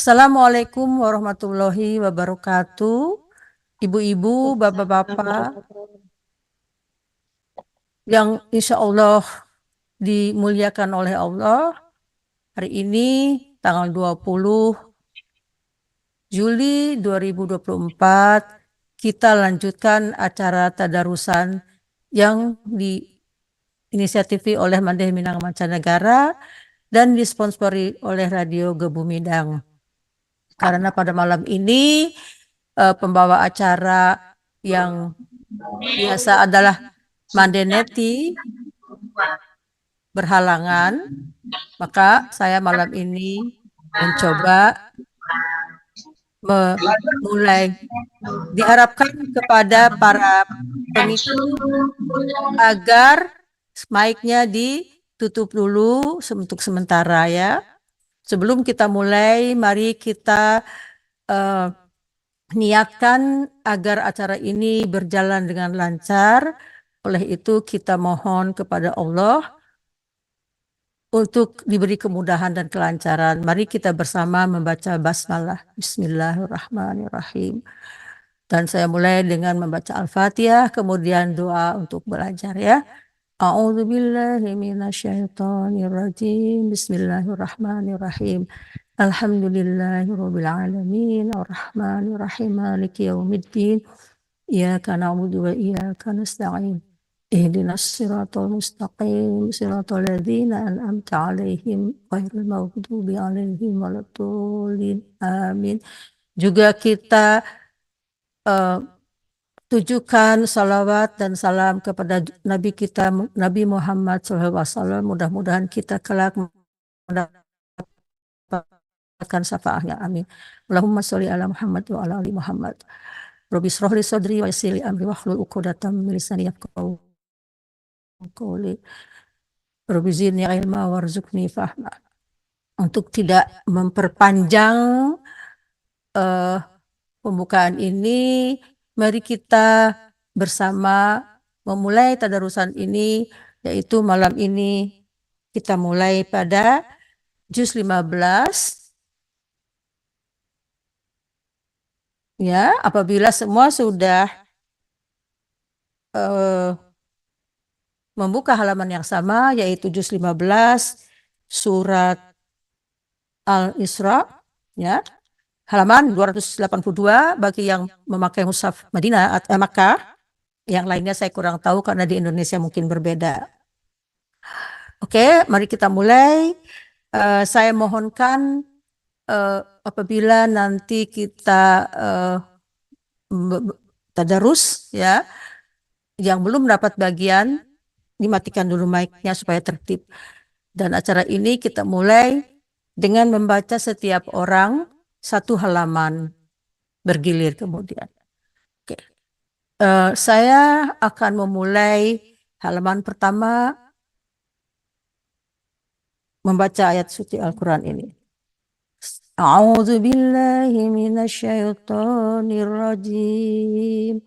Assalamualaikum warahmatullahi wabarakatuh. Ibu-ibu, bapak-bapak yang insya Allah dimuliakan oleh Allah. Hari ini tanggal 20 Juli 2024 kita lanjutkan acara tadarusan yang diinisiatifi oleh Mandeh Minang Mancanegara dan disponsori oleh Radio Gebumidang. Karena pada malam ini pembawa acara yang biasa adalah Mandeneti berhalangan, maka saya malam ini mencoba memulai. Diharapkan kepada para pengikut agar mic-nya ditutup dulu untuk sementara ya. Sebelum kita mulai, mari kita niatkan agar acara ini berjalan dengan lancar. Oleh itu kita mohon kepada Allah untuk diberi kemudahan dan kelancaran. Mari kita bersama membaca basmalah. Bismillahirrahmanirrahim. Dan saya mulai dengan membaca Al-Fatihah, kemudian doa untuk belajar ya. A'udzubillahi minasyaitonirrajim. Bismillahirrahmanirrahim. Alhamdulillahirabbil alamin, arrahmanirrahim, maliki yaumiddin. Iyyaka na'budu wa iyyaka nasta'in. Ihdinas siratal mustaqim, siratal ladzina an'amta 'alaihim ghairil maghdubi 'alaihim waladdallin. Amin. Juga kita tujukan salawat dan salam kepada Nabi kita Nabi Muhammad SAW. Mudah-mudahan kita kelak mendapatkan syafaatnya. Amin. Allahumma sholli ala Muhammad wa ala ali Muhammad. Rabbi shrah li sadri wa yassir li amri wahlul 'uqdatam min lisani yafqahu qawli. Rabbi zidni ilma warzuqni fahma. Untuk tidak memperpanjang pembukaan ini, mari kita bersama memulai tadarusan ini, yaitu malam ini kita mulai pada juz 15. Ya, apabila semua sudah membuka halaman yang sama, yaitu juz 15 surat Al-Isra, ya. Halaman 282 bagi yang memakai mushaf Madinah atau Makkah. Yang lainnya saya kurang tahu karena di Indonesia mungkin berbeda. Oke, mari kita mulai. Saya mohonkan apabila nanti kita tadarus ya, yang belum dapat bagian dimatikan dulu mic-nya supaya tertib. Dan acara ini kita mulai dengan membaca setiap orang satu halaman bergilir kemudian. Oke. Saya akan memulai halaman pertama membaca ayat suci Al-Quran ini. A'udzu billahi minasyaitonir rajim.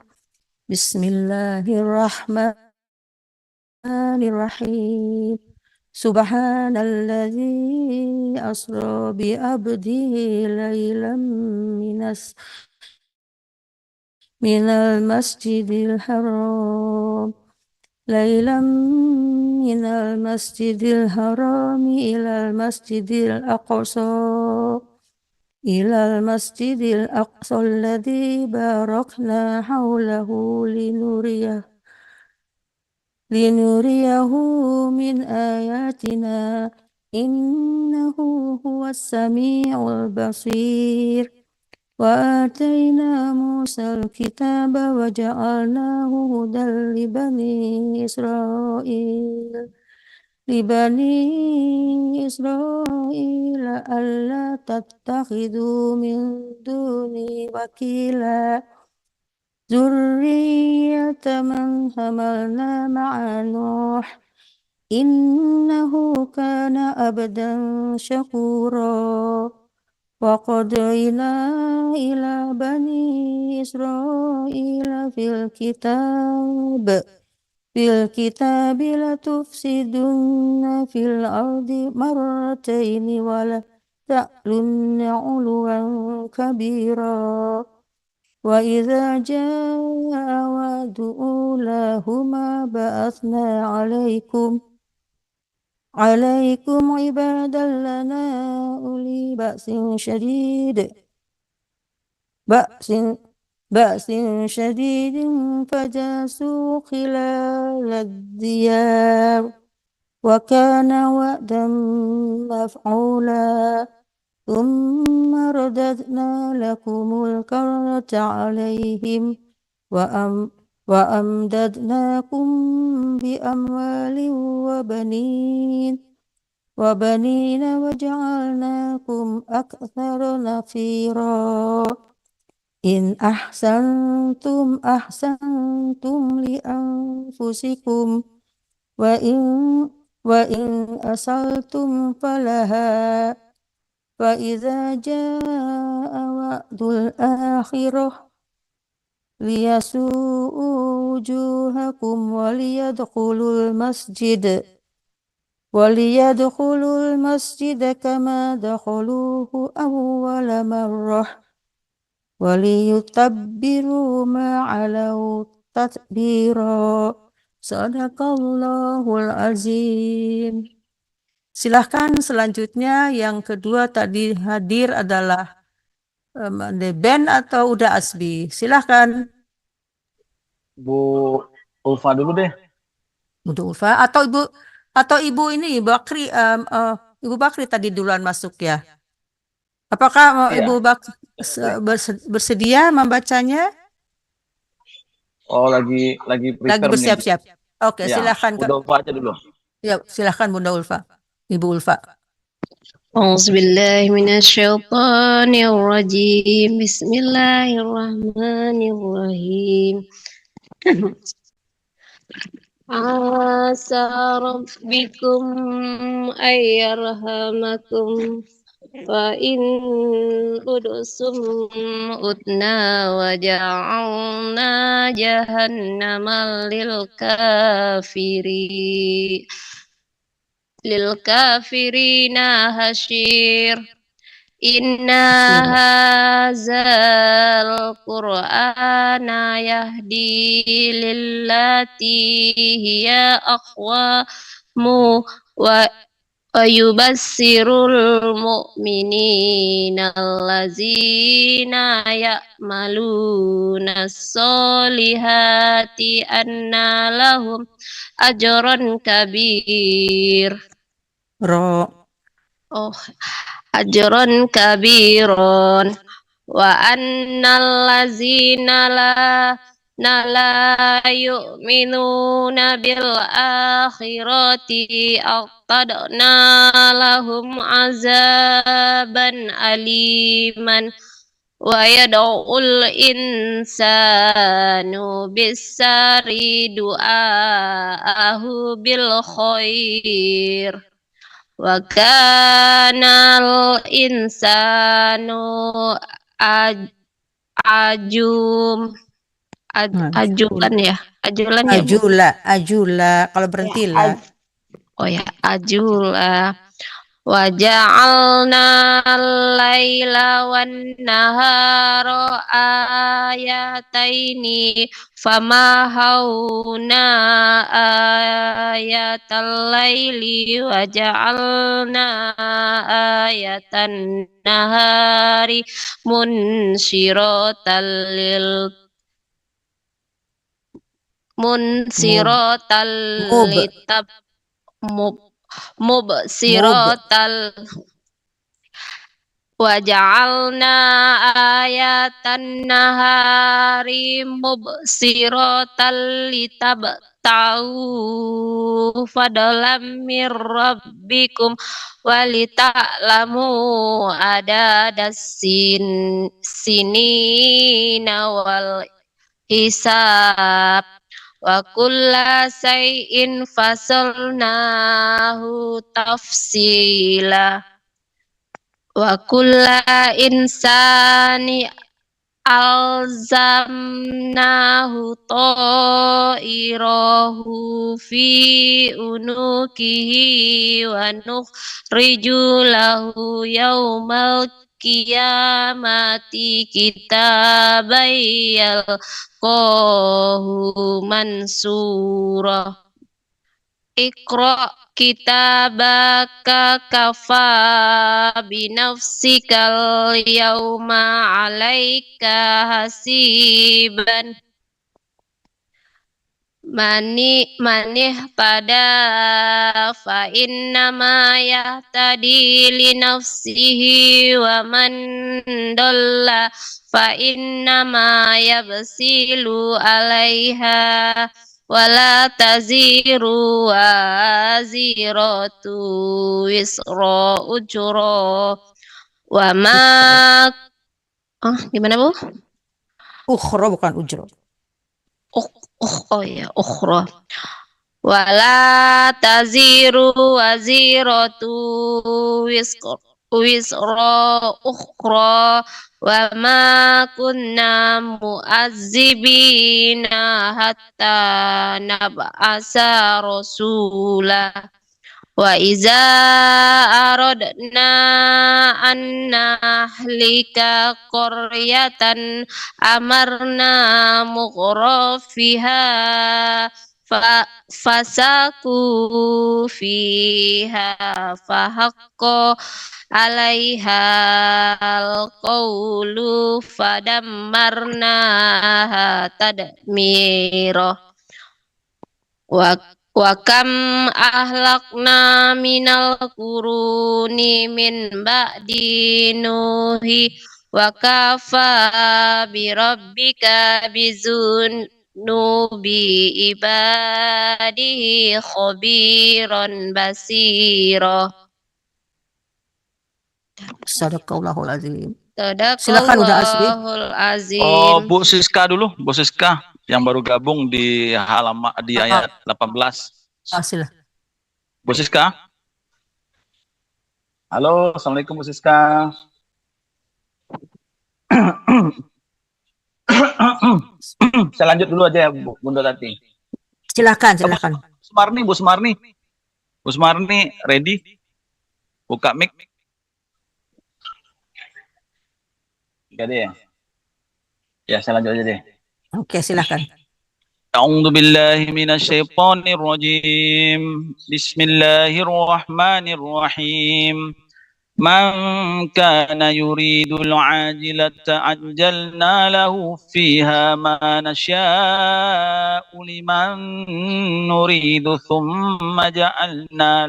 Bismillahirrahmanirrahim. Subhanalladzi asra bi abdihi lailan minal masjidil haram minal masjidil harami ilal masjidil aqsa alladzi barakna haulahu linuriyahu min ayatina innahu huwas sami'ul basir. Wa atayna Musal kitaba wa ja'alnahu hudan li bani Israil alla tattakhidhu min duni wakila zurriyata man hamalna ma'a Nuh innahu kana abdan syakura. Wa qadayna ila bani Israil fil kitabi la tufsidunna fil ardi marrataini تعلن علوا كبيرا وإذا جاء وعد أولاهما بعثنا عليكم عبادا لنا أولي بأس شديد فجاسوا خلال الديار وكان وعدا مفعولا ثم رددنا لكم الكرة عليهم وأمددناكم بأموال وبنين وجعلناكم أكثر نفيرا إن أحسنتم لأنفسكم وإن أسأتم فلها فإذا جاء وعد الآخرة ليسوءوا وجوهكم وليدخلوا المسجد كما دخلوه أول مرة وليتبروا ما علوا تتبيرا. Sadaqallahul azim. Silahkan selanjutnya yang kedua tadi hadir adalah Ben atau udah Asbi. Silahkan. Bu Ulfa dulu deh. Bu Ulfa atau Ibu ini Bakri Ibu Bakri tadi duluan masuk ya. Apakah Ibu Bakri bersedia membacanya? Oh, lagi bersiap-siap. Oke, ya, silakan. Bunda Ulfa aja dulu. Ya, silakan Bunda Ulfa. Ibu Ulfa. A'udzubillahi minasyaitonirrajim. Bismillahirrahmanirrahim. Asa rabbikum ayyarhamakum wa in udusum utna wa ja'alna jahannama lil kafirina hashir. Inna hazal qur'ana yahdi lillati hiya aqwamu wa yubassirul mu'minina allazina ya'maluna sholihati anna lahum ajran kabir. Ajron kabiron wa annal lazina la yu'minuna bil akhirati aqtadna lahum azaban aliman wa yad'ul insanu bisari du'aahu bil khair wa kanal insanu ajula kalau berhenti lah. Ajula wa ja'alna al-laila wan nahara ayataini famahawna ayatal laili wa ja'alna ayatan nahari munsiratal litab mubsiratal wa ja'alna ayatan nahari mubsiratal litab ta'u fadalam mir rabbikum walita'lamu adadas sinina wal hisab wa kulla say'in fasalnahu tafsila wa kulla insani alzamnahu ta'irahu fi unukihi wa nukhriju lahu yaumal qiyamati kitaban yalqahu mansura. Iqra kitabaka kafa binafsikal yauma alaika hasiban. Manih pada fa innama yahtadi li nafsihi wa man dalla fa innama yabsilu alaiha wala taziru waziratu wisra ujra wa ma gimana Bu? Ukhra bukan ujro. Oh ya, ukhra. Wala taziru waziratu wisra ukhra wa ma kunna mu'azzibina hatta nab'asa rasula. Wa iza aradna an nahlika qaryatan amarna mughrafiha fasaku fiha fahaqqa alaiha alqawlu fadammarnaha tadmira. Wa kam ahlakna minal quruni min ba'di nuhi wa kafa bi rabbika bizunubi ibadihi khabiran basira. Sadaqallahul azim. Silakan udah Asbi. Sadaqallahul azim. Oh, Bu Siska dulu, Bu Siska yang baru gabung di halaman di ayat 18. Silakan. Bu Siska. Halo, Assalamualaikum Bu Siska. Saya lanjut dulu aja ya Bunda Tati. Silakan. Bu Sumarni, ready? Buka mic. Gak deh ya? Ya, saya lanjut aja deh. Oke, silakan. A'udzu billahi minasyaitonir rajim. Bismillahirrahmanirrahim. Man kana yuridul ajilata ajjalna lahu fiha ma nasya'u liman nuridu thumma ja'alna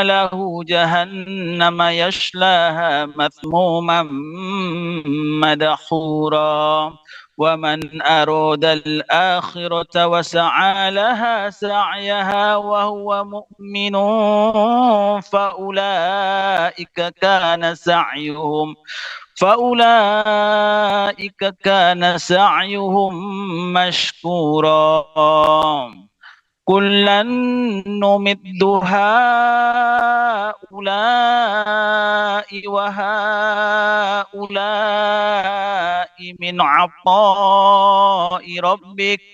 lahu jahannama yaslaha mathmuman madhura wa man arada al-akhirata wa sa'a laha sa'yaha wa huwa mu'minun fa ulaika kana sa'yuhum mashkura. Kullan numiddu haula'i wa haula'i min 'ata'i rabbik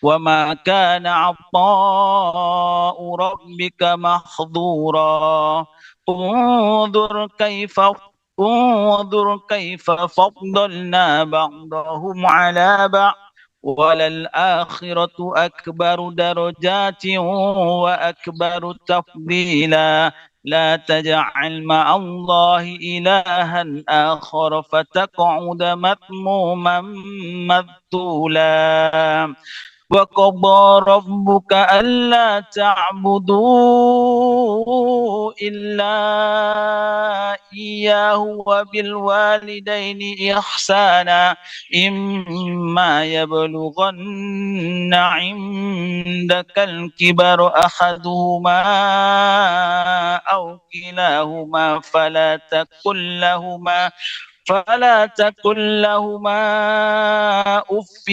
wa ma kana 'ata'u rabbika mahdhura. Unzur kaifa faddalna ba'dahum 'ala ba'd وللآخرة أكبر درجات وأكبر تفضيلا لا تجعل مع الله إلها آخر فتقعد مذموما مذلولا وقضى ربك ألا تعبدوا إلا إياه وبالوالدين إحسانا إما يبلغن عندك الكبر أحدهما أو كلاهما فلا تقل لهما أف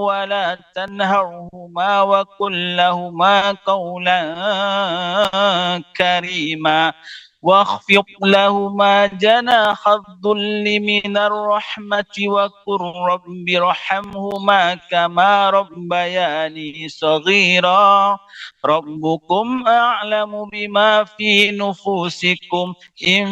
ولا تنهرهما وقل لهما قولا كريما. واخفض لهما جناح الذل من الرحمة وقل رب ارحمهما كما ربياني صغيرا ربكم أعلم بما في نفوسكم إن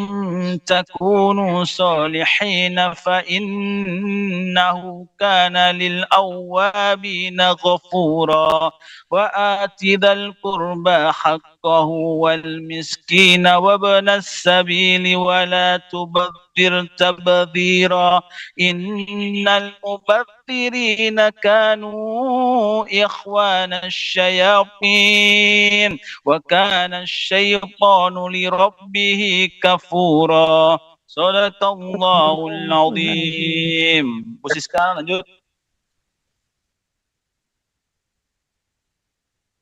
تكونوا صالحين فإنه كان للأوابين غفورا وآت ذا القربى حقه والمسكين وابن السبيل ولا تبذر تبذيرا إن المبذرين كانوا إخوان الشياطين وكان الشيطان لربه كفورا صدق الله العظيم. Bu Siska lanjut.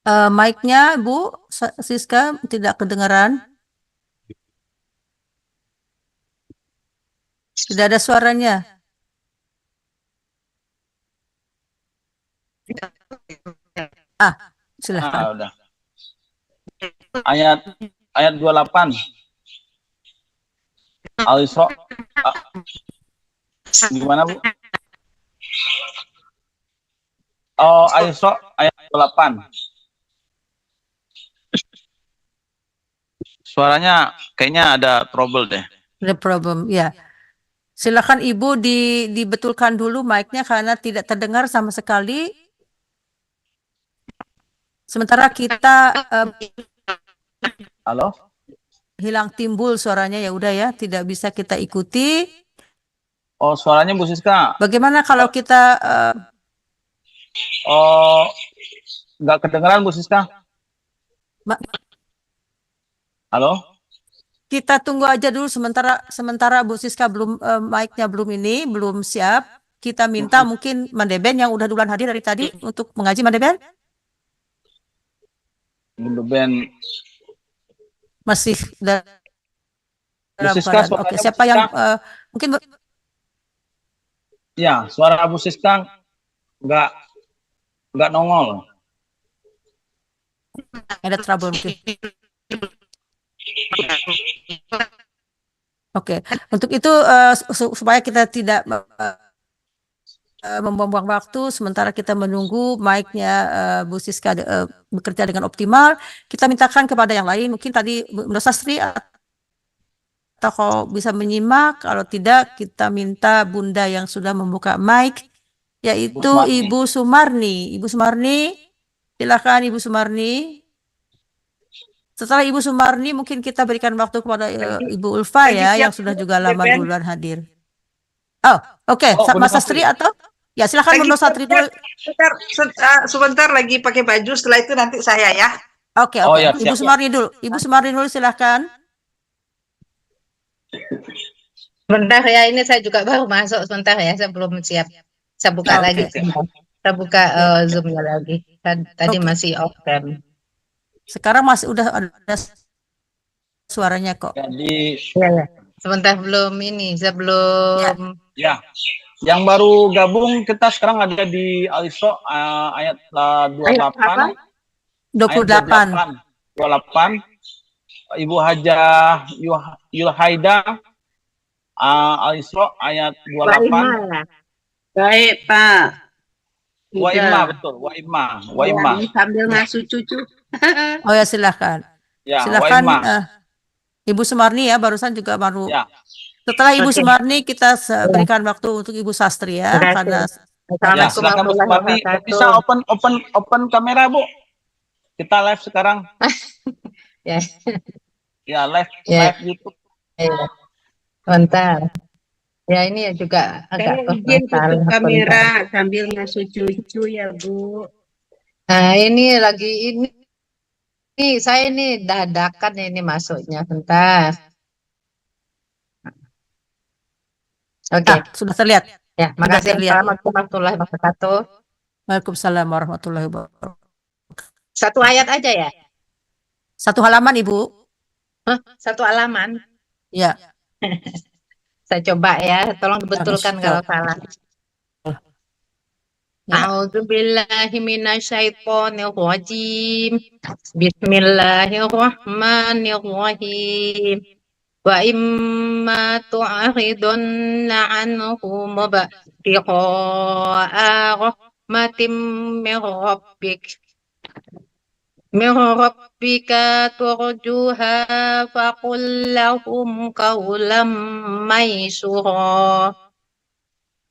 Mic-nya Bu Siska tidak kedengaran. Tidak ada suaranya. Silahkan. Udah. Ayat 28. Al-Isra. Gimana, Bu? Oh, Al-Isra ayat 28. Suaranya kayaknya ada trouble deh. The problem, ya. Silakan Ibu dibetulkan dulu mic-nya karena tidak terdengar sama sekali. Sementara kita Halo? hilang timbul suaranya, ya udah ya, tidak bisa kita ikuti. Oh, suaranya Bu Siska. Bagaimana kalau kita Oh, nggak kedengeran Bu Siska? Halo? kita tunggu aja dulu sementara Bu Siska belum mic-nya belum siap. Kita minta mungkin Mandeben yang udah duluan hadir dari tadi untuk mengaji. Mandeben masih dalam Siska, keadaan. Oke, suaranya siapa Bu yang Siska? mungkin Ya, suara Bu Siska nggak nongol. ada trouble mungkin. Oke, untuk itu supaya kita tidak membuang-buang waktu, sementara kita menunggu mic-nya Bu Siska bekerja dengan optimal, kita mintakan kepada yang lain, mungkin tadi Bu Sastri atau kalau bisa menyimak, kalau tidak kita minta Bunda yang sudah membuka mic, yaitu Ibu Sumarni. Ibu Sumarni, silakan Ibu Sumarni. Setelah Ibu Sumarni mungkin kita berikan waktu kepada Ibu Ulfa ya, yang sudah juga lama duluan hadir. Oh, oke. Mas Sastri atau? Ya, silakan Bu Sastri dulu. Sebentar lagi pakai baju, setelah itu nanti saya ya. Oke. Ya, Ibu Sumarni dulu. Ibu Sumarni dulu silakan. Sebentar ya, ini saya juga baru masuk sebentar ya, saya belum siap. Saya buka lagi. Saya buka Zoom-nya lagi. Tadi masih off cam. Sekarang masih udah ada suaranya kok. Jadi ya. Sebentar saya belum. Ya. Yang baru gabung kita sekarang ada di Al-Isra ayat 28. 28. Ibu Hajah Yulhaida Al-Isra ayat 28. Baik, Pak. Waimah, betul. Waimah. Sambil ngasuh cucu. Oh ya, silakan. Ya, silakan Waimah. Ibu Sumarni ya, barusan juga baru. Ya. Setelah Ibu Sumarni kita berikan waktu untuk Ibu Sastri ya, karena ya, silakan Bu Sumarni. Bisa open kamera, Bu. Kita live sekarang. Ya. Ya, live YouTube. Ya. Bentar. Ya, ini juga agak tutup kamera sambil ngasuh cucu ya, Bu. Nah, ini saya ini dadakan ini masuknya, bentar. Oke. Sudah terlihat. Ya, makasih. Assalamualaikum warahmatullahi wabarakatuh. Waalaikumsalam warahmatullahi wabarakatuh. Satu ayat aja ya? Satu halaman, Ibu. Satu halaman? Ya. Saya coba ya, tolong dibetulkan kalau salah. A'udzubillahi minasyaitonirrajim. Bismillahirrahmanirrahim. Wa imma tu'ridunna anhum ibtigha'a rahmatin min rabbika turjuha faqul lahum qawlan maysura.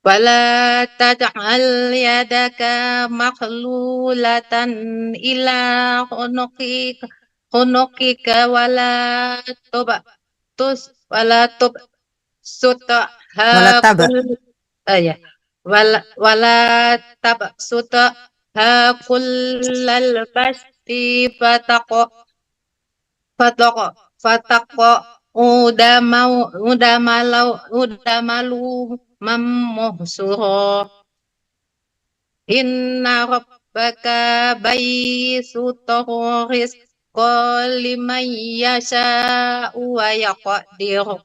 Wala taj'al yadaka maghlulatan ila hunukika wala tubsutha Wala taba. ya wala tabsutha kullal basti fataqo fataqo udamalu mamuhsuro. Inna rabbaka bayyisutur rizqa liman yasha'u wa yaqdir.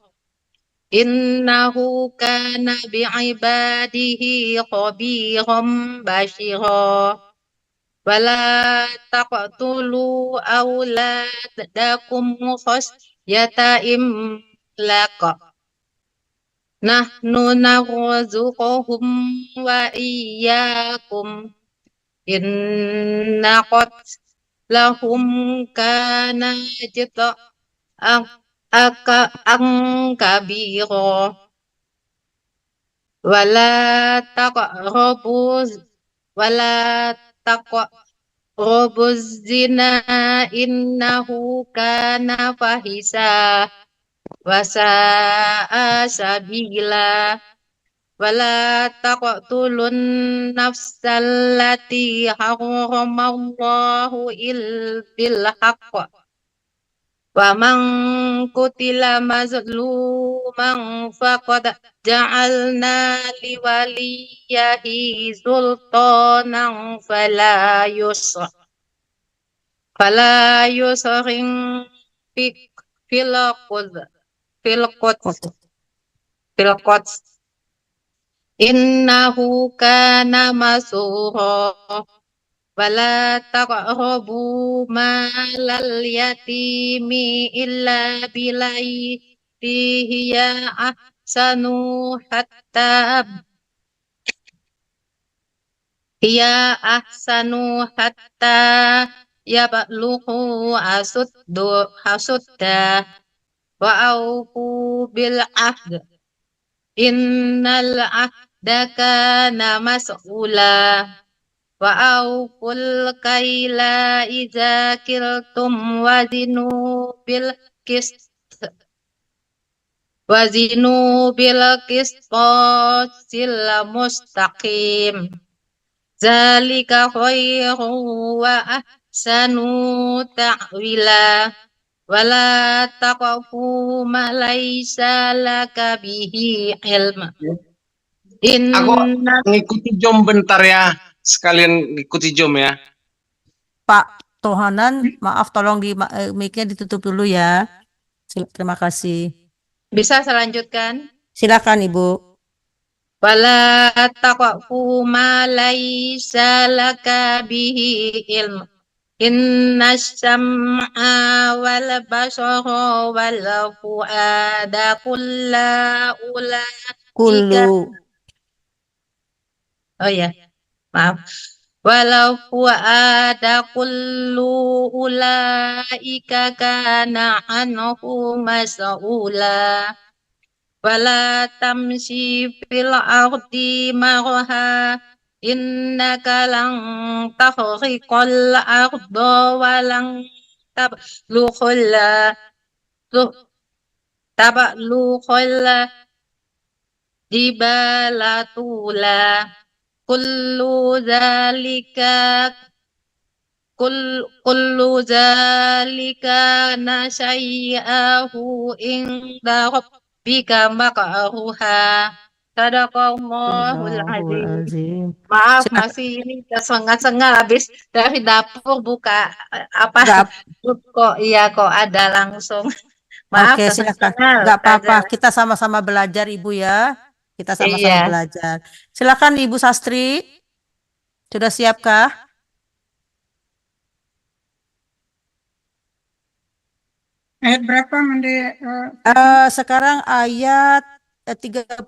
Innahu kana bi'ibadihi khabiran bashira. Wala taqtulu awladakum khasyata imlaq. Nahnu narzuquhum wa iyyakum. Inna qatlahum kana kabira. Wala taqrabuz zina innahu kana fahisa wa sa'a sabila. Wala taqtulun nafsallati harramallahu bil haqq. Wa man qutila mazluman faqad ja'alna liwaliyahi sultanan fala yusrin fil quds innahu kana masura. Wala taqrabu malal yatimi illa billati hiya ahsanu hatta yablughu asudda wa aufu bil ahd. Innal ahda kana mas'ula. Wa auful kaila idza kiltum wazinu bil qistasil mustaqim. Zalika khairu wa ahsanu ta'wila. Wala taqfu ma laysa laka bihi ilm. Aku ngikuti Jom bentar ya. Sekalian ngikuti Jom ya. Pak Tohanan, maaf tolong di mic-nya ditutup dulu ya. Terima kasih. Bisa selanjutkan? Silakan Ibu. Wala taqfu ma laysa laka bihi ilm. Inna sam'a wal basara wal fu'ada Kullu. Oh ya, maaf. Walau fu'ada kullu ulaika kana anhu mas'ula. Wala tamshi fil ardi marha. Innaka lang tahriqal arda walang tablughul jibala tula. Kullu zalika nasyai'ahu inda rabbika makruha. Sadaqallahul azim. Maaf, masih ini sengah-sengah habis dari dapur buka kok ada langsung. Maaf, Oke, silakan. Nggak apa-apa, kita sama-sama belajar Ibu ya. Kita sama-sama belajar. Silakan Ibu Sastri. Sudah siapkah? Ayat berapa Mende? Sekarang ayat 39.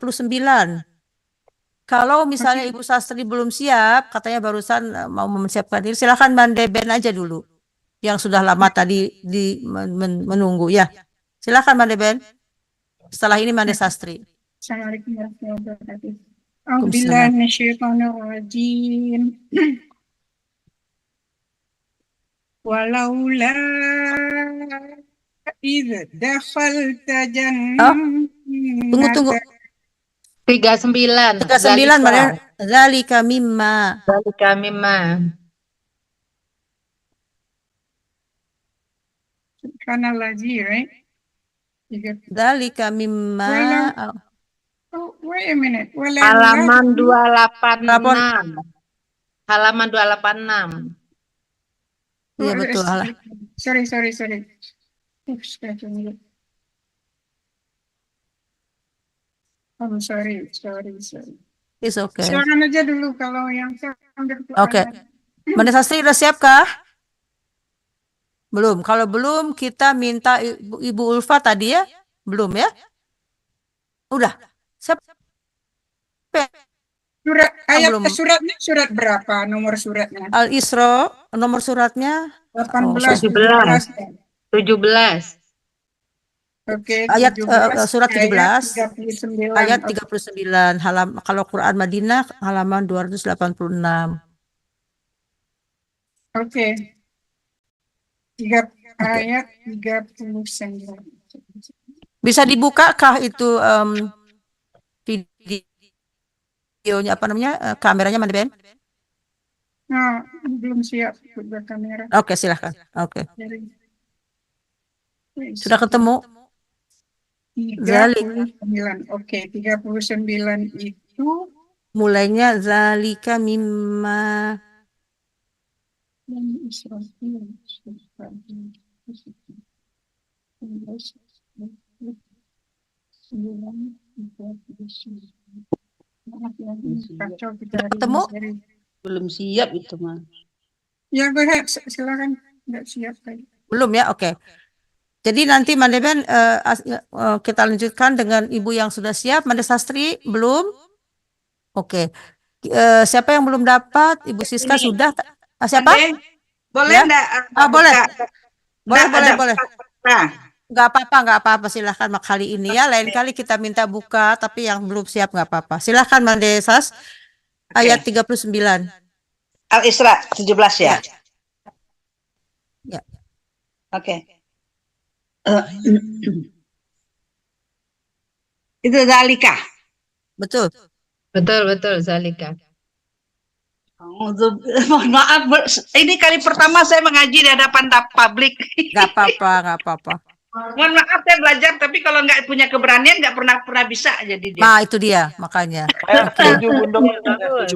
Kalau misalnya Ibu Sastri belum siap, katanya barusan mau mempersiapkan diri, silakan Mande Ben aja dulu. Yang sudah lama tadi menunggu ya. Silakan Mande Ben. Setelah ini Mande Sastri. Assalamualaikum warahmatullahi wabarakatuh. Waalaikumsalam. A'udzubillahiminasyaitonirrajim. Walaula idh dakhalta Tunggu. 39. 39 Mande. Zalika mimma. Zalika mimma. Subhanallah, right? Zalika mimma. Oh, wait a minute. Halaman 286. Halaman 286. Iya betul. Sorry. I'm sorry. It's okay. Silakan aja dulu kalau yang saya ambil Quran. Oke. Mande Sastri udah siap kah? Belum. Kalau belum kita minta Ibu Ulfa tadi ya? Belum ya? Udah. Siap. Suratnya surat berapa? Nomor suratnya? Al-Isra, nomor suratnya 18. 17. Oke, ayat 17, surat 17 ayat 39. 39 kalau Quran Madinah halaman 286. Oke. Ayat 39. Bisa dibukakah itu videonya apa namanya kameranya Mande Ben? Nah, belum siap buka kamera. Oke, silahkan. Oke. Sudah ketemu? 39. Oke, 39 itu mulainya zalika mimma. Ketemu? Belum siap itu mah. Ya, go ahead. Silakan. Nggak siap tadi. Belum ya, oke. Jadi nanti Mande Ben kita lanjutkan dengan Ibu yang sudah siap. Mande Sastri belum? Oke. Siapa yang belum dapat? Ibu Siska sudah? Siapa? Boleh enggak? Boleh. Boleh. Nah. Nggak apa-apa. Silahkan kali ini ya. Lain kali kita minta buka, tapi yang belum siap nggak apa-apa. Silahkan Mande Sas. Ayat 39. Al-Isra 17 ya? Ya. Oke. Itu zalika. Betul, Zalika. Mohon maaf, ini kali pertama saya mengaji di hadapan publik. Nggak apa-apa. Mohon maaf saya belajar, tapi kalau nggak punya keberanian nggak pernah bisa jadi dia. Nah itu dia makanya. Setuju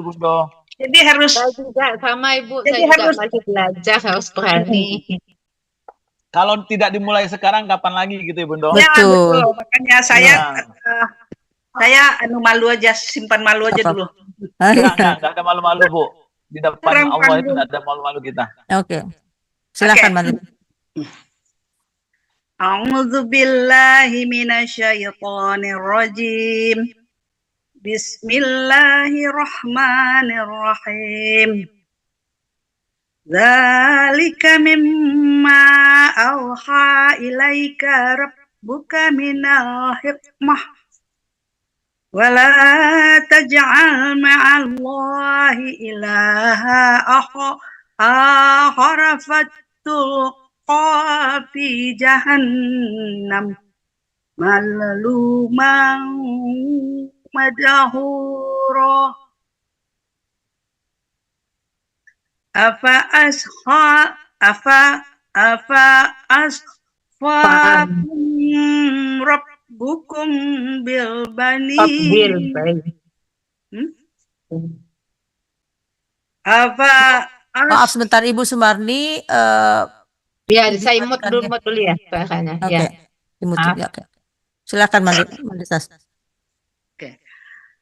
Bundo. Jadi harus. Saya juga sama Ibu. Jadi Saya juga harus masih belajar, harus berani. Kalau tidak dimulai sekarang, kapan lagi gitu ya Bundo? Ya, betul. Makanya saya malu aja, simpan malu aja dulu. Enggak ada malu-malu Bu. Di depan Allah itu tidak ada malu-malu kita. Oke. Silakan Manu. A'udzu billahi minasyaitonir rajim. Bismillahirrahmanirrahim. Dzalika mimma auha ilaika rabbuka minal hikmah. Wala taj'al ma'allahi ilaha akhara fatulqa fi jahannam maluman madhura. Afa asfakum rabbukum bil bani. Maaf sebentar Ibu Sumarni. Ya, saya imut dulu ya bahasanya. Oke. Ya. Imut ya. Oke. Silakan Mandisas. Oke.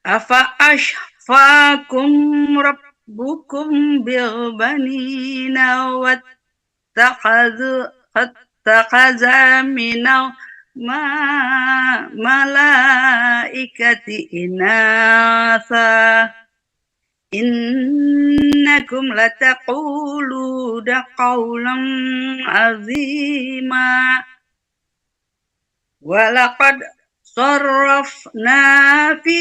Afa asfakum rabbukum bil banina wattakhadhu mattakhadha minal malaikati inatha innakum lataquluna qawlan azima walaqad sarrafna fi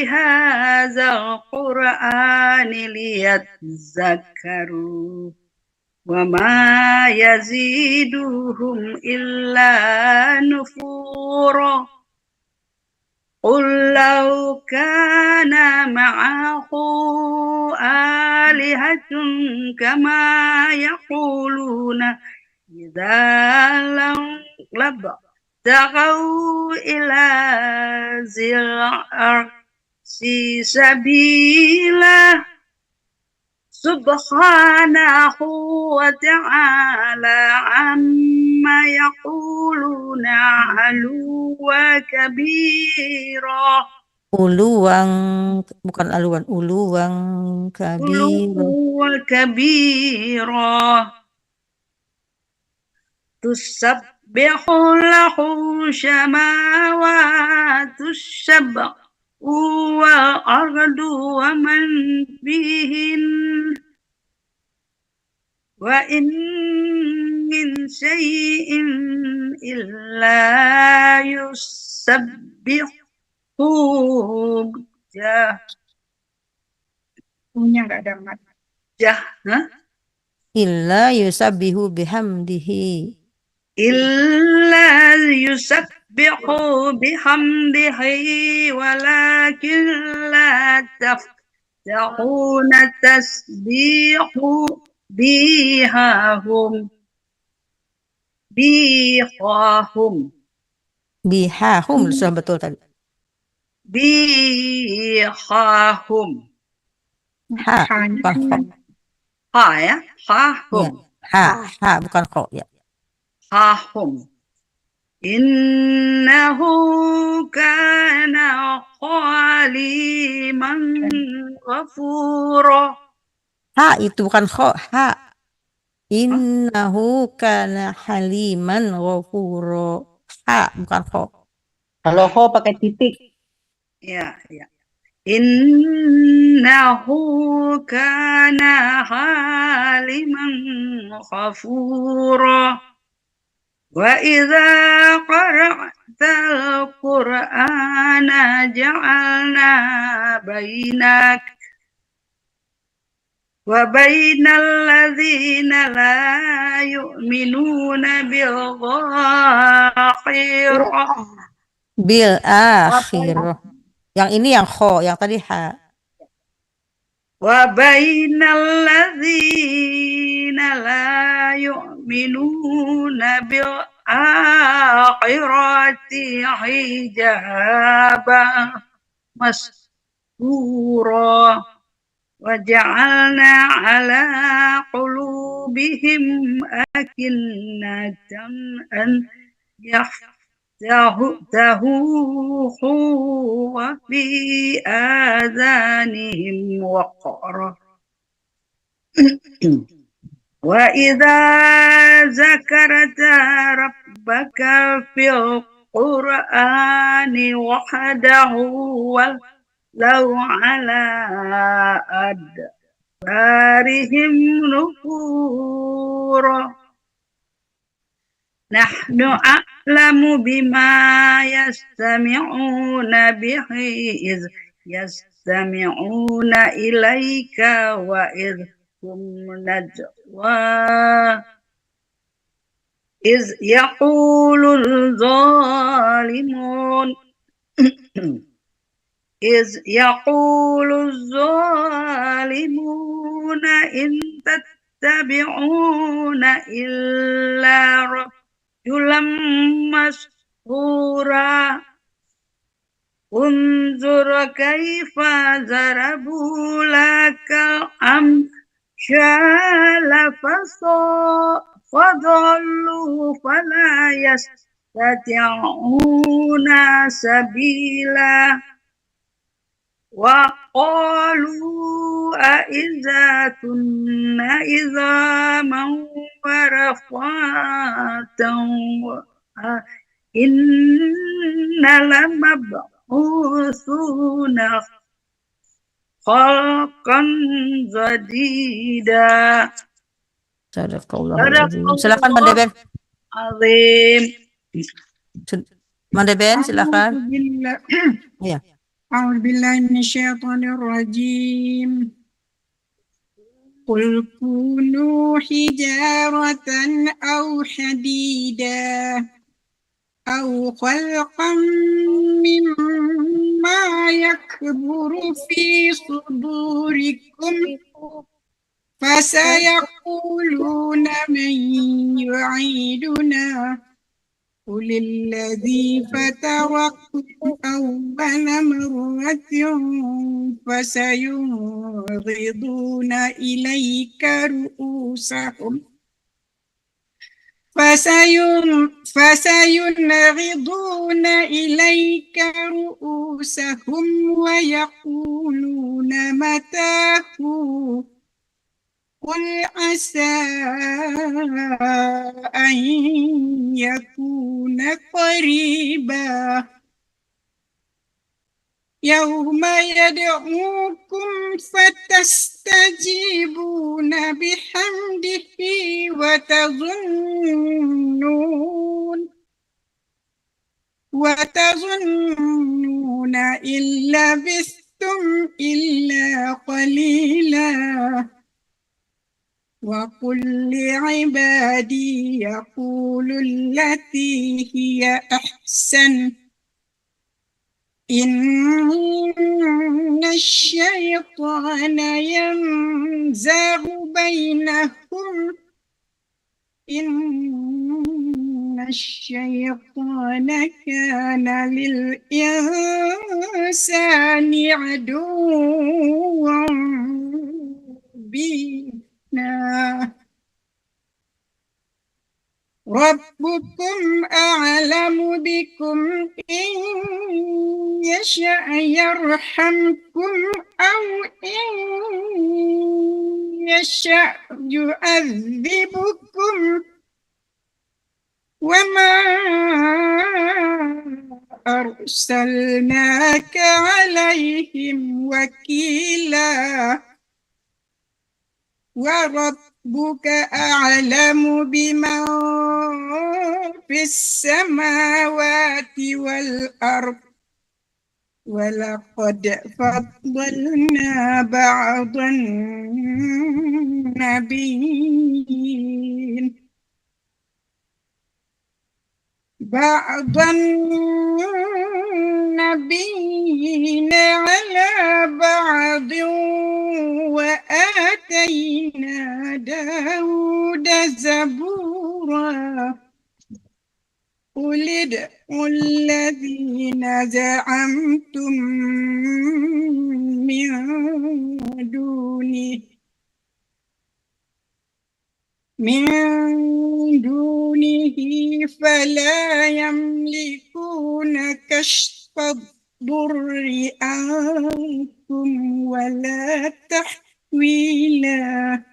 hadzal qur'ani liyadzakkaru wa ma yaziduhum illa nufura qul law kana ma'ahu alihatun kama yaquluna idza lam labtaghaw ila zil arsi sabila subhanahu wa ta'ala amma yaquluna aluwa kabira Uluwang, bukan aluan, uluwang kabiro. uluwa kabira tusabbihu lahu samawati sab'u wal ardu wa man bihin wa in min syai'in illa yusabbihu Punya nggak ada mat. Illa yusabbihu bihamdihi. Illa yusabbihu bihamdihi walakin la tafqahuna tasbihu bihahum Bihahum, sudah betul tadi. bihahum Ha, bukan kho. ha ya hahum Ha, bukan kho ya. hahum innahu kana khaliman ghafura Ha itu bukan kho, ha. Innahu kana haliman ghafuro. Ha, bukan kho. Kalau ho pakai titik. ya innahu kana haliman ghafura wa idza qara'tal qur'ana ja'alna bainak wa bainal ladzina la yu'minuna bil akhirah Bil akhirah. Yang ini yang kho, yang tadi ha. wa bainal ladzina la yu'minuna bil akhirati hijaba mastura wa ja'alna ala qulubihim akinnatan an yafqahuhu wa fi adhanihim waqra wa idza zakarta rabbaka fil qur'ani wahdahu wal law ala adbarihim nufura nahnu a'lamu bima yastami'una bihi iz yastami'una ilaika wa iz hum najwa iz yaqulul zalimun إذ يقول الظالمون إن تتبعون إلا رجلا مسحورا انظر كيف ضربوا لك الأمثال فضلوا فلا يستطيعون سبيلا وقالوا أإذا كنا عظاما ورفاتا إنا لمبعوثون خلقا جديدا. Sadaqallahul azim. Silakan Mande Ben. Azim. Mande Ben, silakan. Iya. أعوذ بالله من الشيطان الرجيم. قل كونوا حجارة أو حديدا أو خلقا مما يكبر في صدوركم فسيقولون من يعيدنا قل الذي فطركم أول مرة فسينغضون إليك رؤوسهم ويقولون متاه قل عسى أن يكون قريبا يوم يدعوكم فتستجيبون بحمده وتظنون إن لبثتم إلا قليلا وقل لعبادي يقولوا التي هي أحسن إن الشيطان ينزغ بينهم إن الشيطان كان للإنسان عدوا مبينا ربكم أعلم بكم إن يشاء يرحمكم أو إن يشاء يعذبكم وما أرسلناك عليهم وكيلا وربك أعلم بمن في السماوات والأرض ولقد فضلنا بعض النبيين على بعض وآتينا داود زبورا قل ادعوا الذين زعمتم من دونه فلا يملكون كشف الضر عنكم ولا تحويلا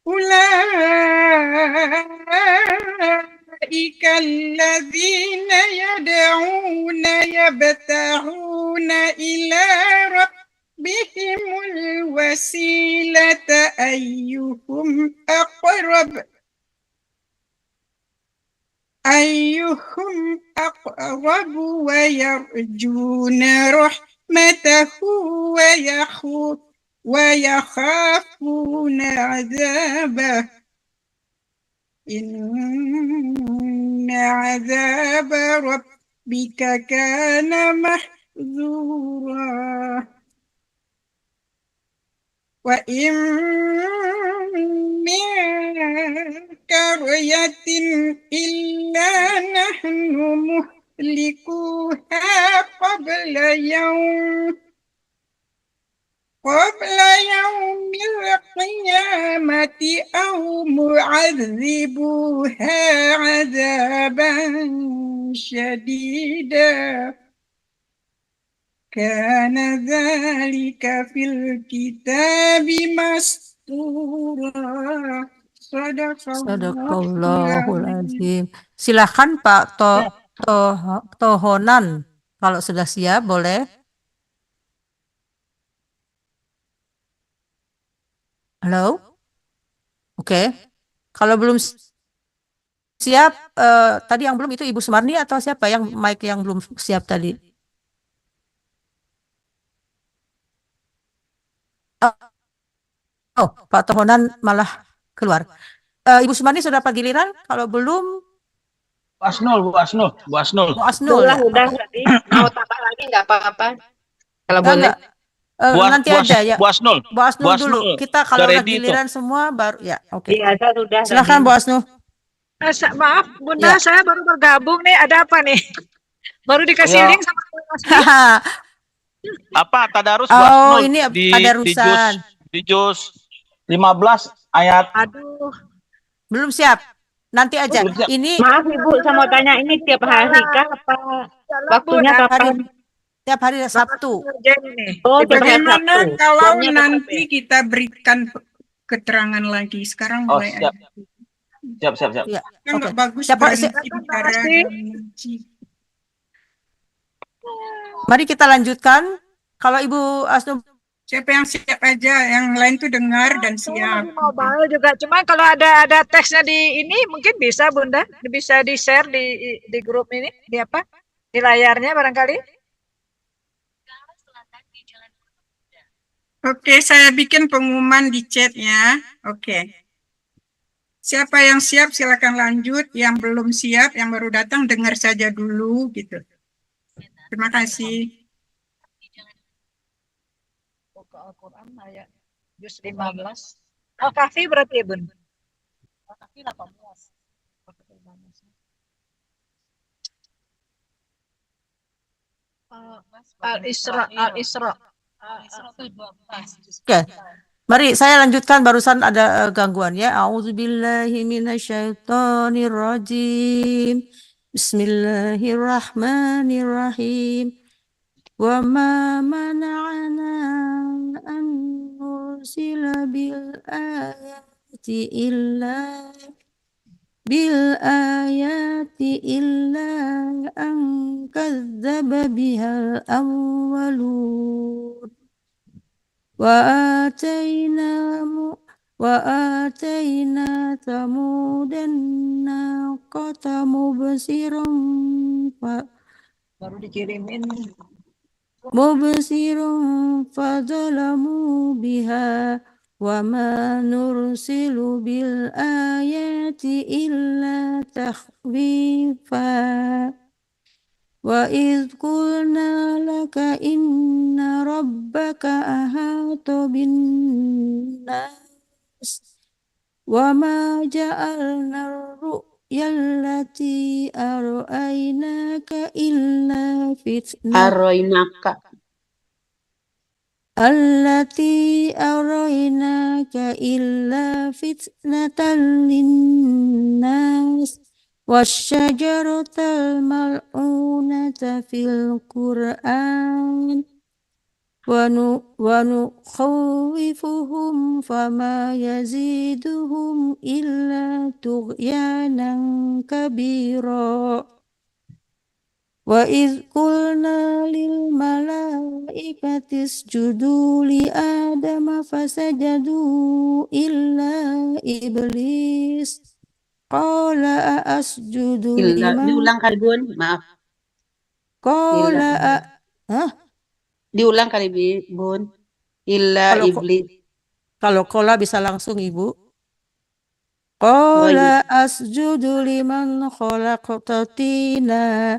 أولئك الذين يدعون يبتغون إلى ربهم الوسيلة أيهم أقرب ويرجون رحمته ويخافون عذابه إن عذاب ربك كان محذورا وإن من قرية إلا نحن مهلكوها قبل يوم القيامة أو معذبوها عذابا شديدا Kana dzalika fil kitabi mastura. Sadaqallahul azim. Silakan Pak Tohonan. Kalau sudah siap boleh. Halo? Oke. Kalau belum siap, tadi yang belum itu Ibu Sumarni atau siapa yang mic yang belum siap tadi? Oh, Pak Tohonan malah keluar. Ibu Sumarni sudah dapat giliran? Kalau belum, Bu Asnul. Bu Asnul Udah, ya. udah Oke. tadi. Mau tambah lagi nggak apa-apa. Kalau Enggak, boleh. nanti aja ya. Bu Asnul. Bu Asnul dulu. Kita kalau udah udah ready itu. giliran semua baru ya. Oke. Iya, saya sudah Silakan tadi. Bu Asnul. Maaf, Bunda, Ya. saya baru bergabung nih. Ada apa nih? Baru dikasih Ya. link sama Mas. Apa tadarus Bu Oh, Asnul ini di tadarusan. juz 15 ayat. Aduh, Belum siap. Nanti aja. Belum siap. Ini Maaf Ibu, saya mau tanya ini tiap hari kah apa waktunya Bu, kapan? tiap hari Sabtu. ngerjain ini. Oh, tiap hari Bagaimana Sabtu. kalau Jamnya tetap nanti kita berikan keterangan lagi? Sekarang Oh, mulai siap. aja. Siap. Ya. Kan Oke. nggak bagus Siapa- berhenti bicara Makasih. dan mengaji. Mari kita lanjutkan. Kalau Ibu Asnul Siapa yang siap aja, yang lain tuh dengar dan Saya siap. lagi mobile juga. Cuma kalau ada teksnya di ini mungkin bisa Bunda, bisa di-share di grup ini, di apa? Di layarnya barangkali. Oke, saya bikin pengumuman di chat ya. Oke. Siapa yang siap silakan lanjut, yang belum siap, yang baru datang dengar saja dulu gitu. Terima kasih. Buka Al-Quran ayat juz 15. Al-Kahfi berarti ya, Bun? Al-Kahfi 18. Al-Isra. Oke. Mari saya lanjutkan, barusan ada gangguan ya. A'udzubillahi minasyaitonirrajim. Bismillahirrahmanirrahim. Wa ma mana'ana an nursila bil ayati illa an kadzdzaba bihal awwalun. وآتينا ثمود الناقة مبصرا Baru dikirimin. فظلموا بها وما نرسل بالآيات إلا تخويفا وإذ قلنا لك إن ربك أحاط بالناس وما جعلنا الرؤيا التي أرأيناك إلا فتنة Aroinaka. للناس والشجرة الملعونة في القرآن ونخوفهم فما يزيدهم إلا طغيانا كبيرا وإذ قلنا للملائكة اسجدوا لآدم فسجدوا إلا إبليس قال أأسجد لمن Diulang kali Bun, maaf. قال Diulang kali Bun. Illa Kalau- iblis. Kalau kola bisa langsung Ibu. Oh, Qala asjudu liman khalaqta tina.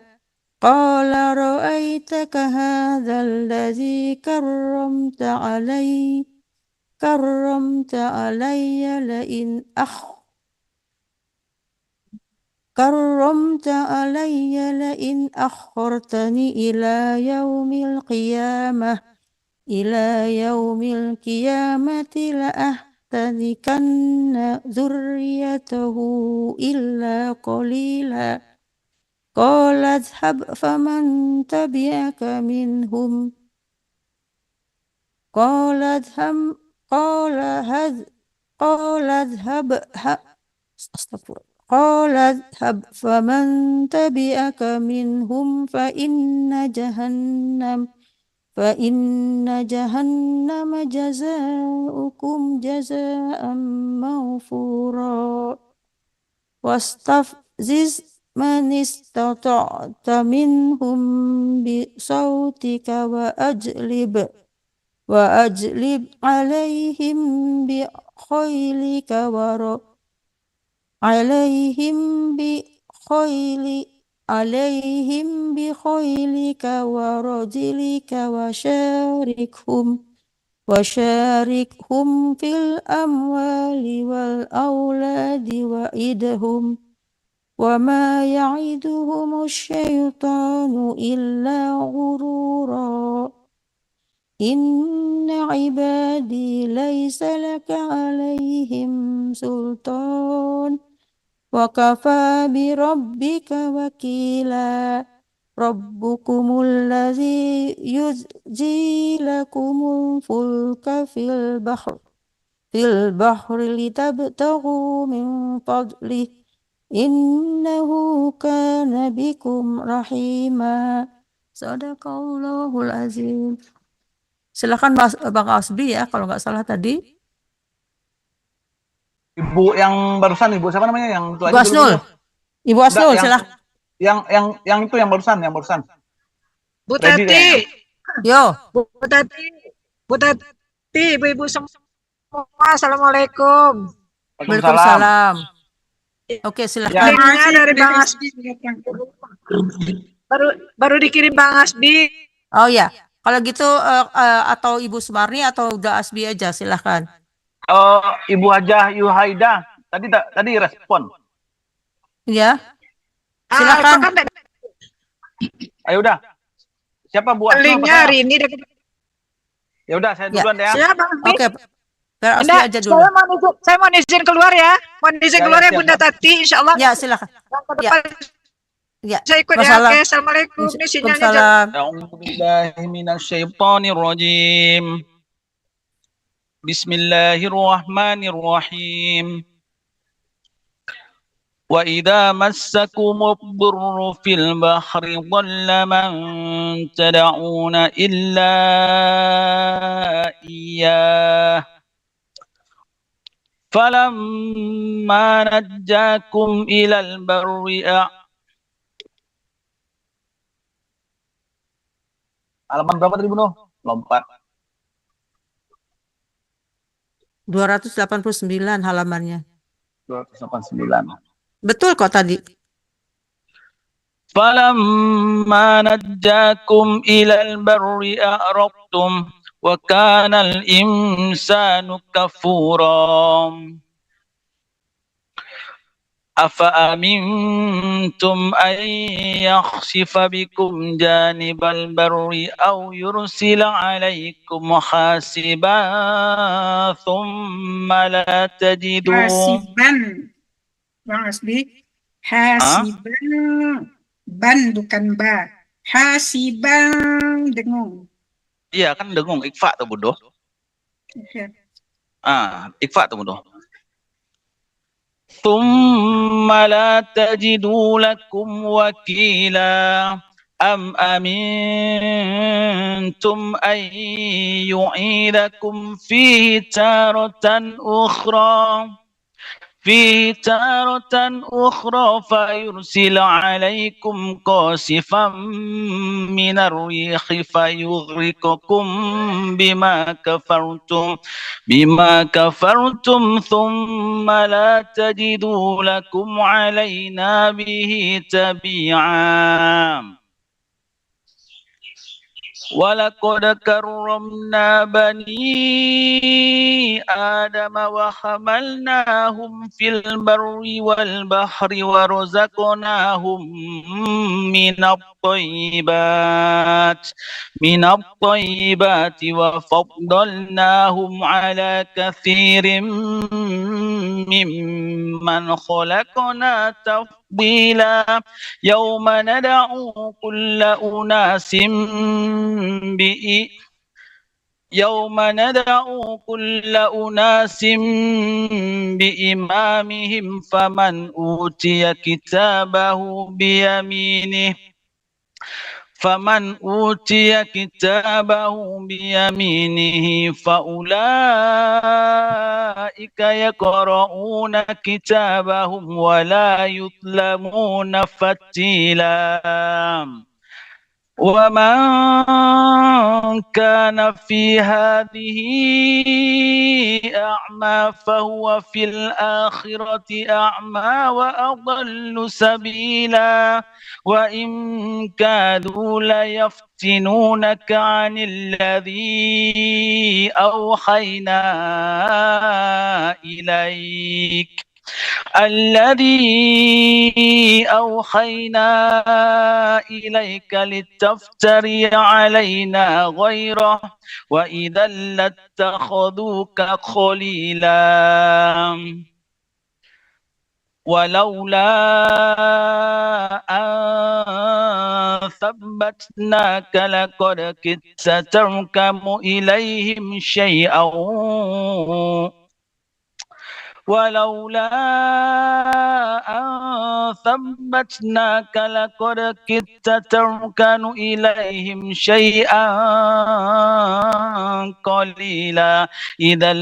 Qala ra'aitaka hadzal ladzi karramta alayya la in akhartani ila yaumil qiyamati la ahtanikanna dzurriyyatahu illa qalila. Qala idhhab faman tabi'aka minhum Qalat ham qala had qalat hab ha astagfirullah. Qalat hab faman tabi'aka minhum fa inna jahannam jazaa'ukum jazaa'an maghfura wastafziz man istata'ta minhum bi sautika wa ajlib alaihim bi khaylika wa rajlika وشاركهم في الأموال والأولاد وعدهم وما يعدهم الشيطان إلا غرورا إن عبادي ليس لك عليهم سلطان وكفى بربك وكيلا ربكم الذي يزجي لكم الفلك في البحر لتبتغوا من فضله إنه كان بكم رحيما. Sadaqallahul azim. Silakan Bang Asbi ya, kalau nggak salah tadi. Ibu yang barusan, Ibu siapa namanya yang itu Ibu Asnul. Ibu Asnul, silakan. Yang itu yang barusan. Bu Tati. Yo. Bu Tati, ibu-ibu semua. Assalamualaikum. Waalaikumsalam. Oke, silakan. Kirimnya dari Bang Asbi. Baru dikirim Bang Asbi. Oh ya, kalau gitu atau Ibu Sumarni atau udah Asbi aja, silahkan. Ibu Hajah Yuhaida tadi respon. Ya, silakan. Ayo udah. Siapa Bu Asnul? Linknya hari ini. Ya udah, saya duluan ya. Siapa Bang Asbi? Oke. Asbi aja dulu. Saya mau izin keluar ya. Keluar ya Bunda Tati, insya Allah. Ya, silakan. Ya. Saya ikut ya. Oke, assalamualaikum. Ini sinyalnya. A'udzubillahi minasyaitonirrajim. Bismillahirrahmanirrahim. Wa idza massakumud durru fil bahri dhalla man tad'una illa iyyah. Falamma najjakum ilal barri halaman berapa tadi, Bunuh? Lompat. 289 halamannya. 289. Betul kok tadi. Falamma najjakum ilal barri a'raqtum wa kana al-insanu kafuram. Afa amintum an yakhsifa bikum janibal barri aw yursila alaikum hasiban thumma la tajidu. Hasiban. Bang Asbi. Hasiban. Ban bukan ba. Hasiban dengung. Iya kan dengung, ikfa tuh bodoh. Okay. Ikfa tuh bodoh. Thumma la tajidu lakum wakila am amintum an yu'idakum fihi taratan ukhra فيرسل عليكم قاصفا من الريح فيغرقكم بما كفرتم ثم لا تجدوا لكم علينا به تبيعا. ولقد كرمنا بني آدم وحملناهم في البر والبحر ورزقناهم من الطيبات وفضلناهم على كثير ممن خلقنا تفضيلا. يوم ندعو كل أناس يوم ندعو كل أناس بإمامهم فمن أوتي كتابه بيمينه فأولئك يقرؤون كتابهم ولا يظلمون فتيلا ومن كان في هذه أعمى فهو في الآخرة أعمى وأضل سبيلا وإن كادوا ليفتنونك عن الذي أوحينا إليك لتفتري علينا غيره وإذا لاتخذوك خليلا ولولا أن ثبتناك لقد كدت تركن إليهم شيئا قليلا إذا